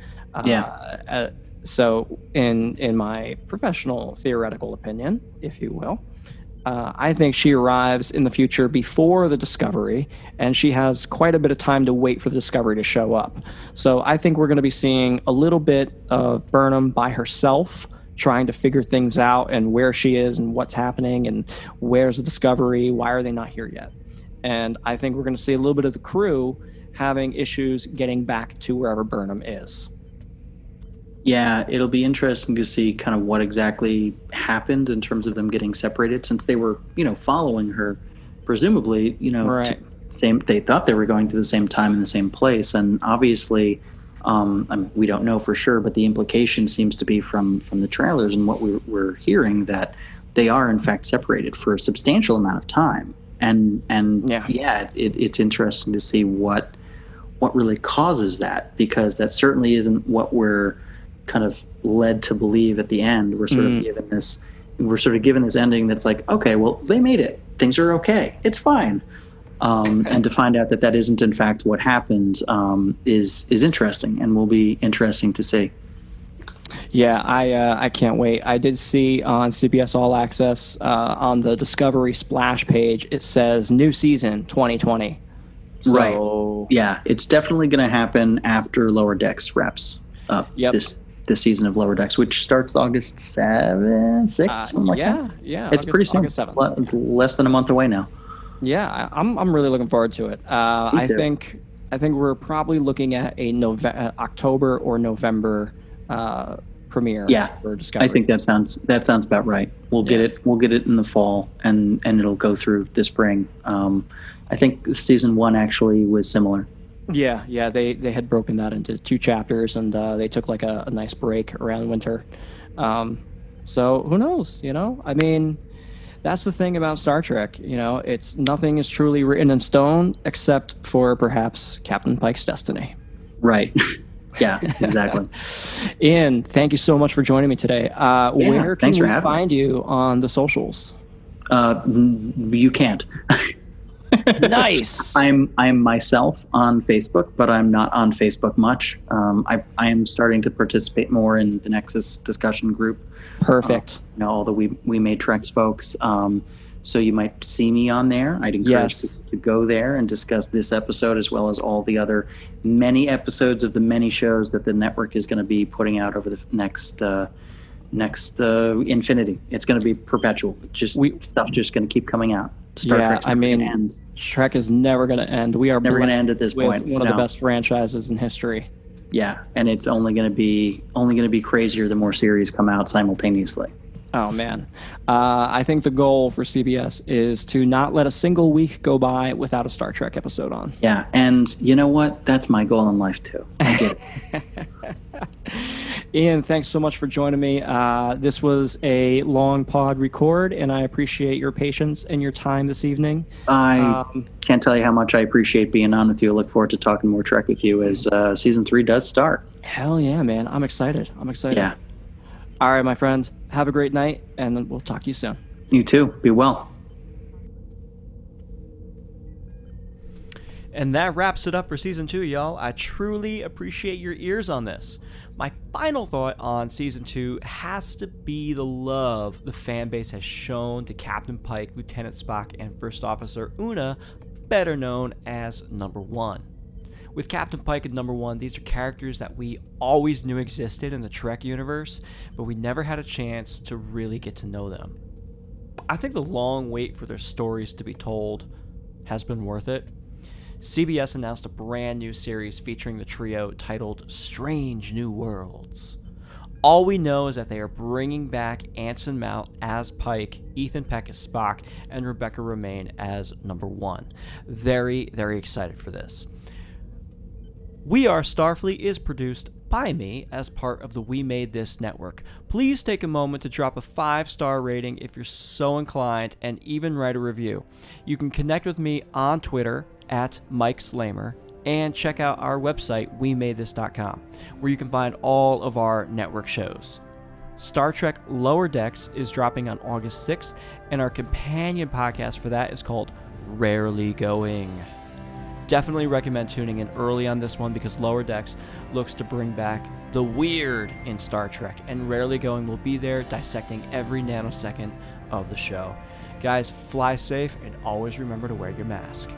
So in my professional theoretical opinion, if you will, I think she arrives in the future before the Discovery, and she has quite a bit of time to wait for the Discovery to show up. So I think we're going to be seeing a little bit of Burnham by herself, trying to figure things out and where she is and what's happening and where's the Discovery, why are they not here yet? And I think we're going to see a little bit of the crew having issues getting back to wherever Burnham is. Yeah, it'll be interesting to see kind of what exactly happened in terms of them getting separated, since they were, following her, presumably, they thought they were going to the same time in the same place. And obviously, we don't know for sure, but the implication seems to be from the trailers and what we're hearing that they are in fact separated for a substantial amount of time. And it's interesting to see what really causes that, because that certainly isn't what we're kind of led to believe at the end. We're sort of given this ending that's like, okay, well, they made it. Things are okay. It's fine. And to find out that isn't in fact what happened is interesting, and will be interesting to see. Yeah, I can't wait. I did see on CBS All Access on the Discovery splash page, it says new season 2020. So, right. Yeah, it's definitely going to happen after Lower Decks wraps up this season of Lower Decks, which starts August 7th, 6th, something like that. Yeah, it's pretty soon. August 7th. Less than a month away now. Yeah, I'm really looking forward to it. I think we're probably looking at a October or November premiere. Yeah, for Discovery. I think that sounds about right. We'll get it in the fall, and it'll go through the spring. I think season 1 actually was similar. Yeah, they had broken that into 2 chapters, and they took like a nice break around winter. So who knows? I mean, that's the thing about Star Trek. Nothing is truly written in stone except for perhaps Captain Pike's destiny. Right. Yeah, exactly. Ian, thank you so much for joining me today. Where can we find you on the socials? You can't. Nice. I'm myself on Facebook, but I'm not on Facebook much. I am starting to participate more in the Nexus discussion group. Perfect. All the We Made Treks folks. So you might see me on there. I'd encourage people to go there and discuss this episode, as well as all the other many episodes of the many shows that the network is going to be putting out over the next infinity. It's going to be perpetual. Stuff just going to keep coming out. Trek's never gonna end. Trek is never going to end. We are never going to end at this point. One of the best franchises in history. Yeah, and it's only going to be crazier the more series come out simultaneously. Oh man, I think the goal for CBS is to not let a single week go by without a Star Trek episode on. Yeah, and you know what? That's my goal in life too. I get it. Ian, thanks so much for joining me. This was a long pod record, and I appreciate your patience and your time this evening. I can't tell you how much I appreciate being on with you. I look forward to talking more Trek with you as season 3 does start. Hell yeah, man. I'm excited. Yeah. All right, my friend. Have a great night, and we'll talk to you soon. You too. Be well. And that wraps it up for Season 2, y'all. I truly appreciate your ears on this. My final thought on Season 2 has to be the love the fan base has shown to Captain Pike, Lieutenant Spock, and First Officer Una, better known as Number 1. With Captain Pike and Number 1, these are characters that we always knew existed in the Trek universe, but we never had a chance to really get to know them. I think the long wait for their stories to be told has been worth it. CBS announced a brand new series featuring the trio titled Strange New Worlds. All we know is that they are bringing back Anson Mount as Pike, Ethan Peck as Spock, and Rebecca Romaine as Number 1. Very, very excited for this. We Are Starfleet is produced by me as part of the We Made This network. Please take a moment to drop a 5-star rating if you're so inclined, and even write a review. You can connect with me on Twitter at Mike Slamer, and check out our website, wemadethis.com, where you can find all of our network shows. Star Trek Lower Decks is dropping on August 6th, and our companion podcast for that is called Rarely Going. Definitely recommend tuning in early on this one, because Lower Decks looks to bring back the weird in Star Trek, and Rarely Going will be there dissecting every nanosecond of the show. Guys, fly safe, and always remember to wear your mask.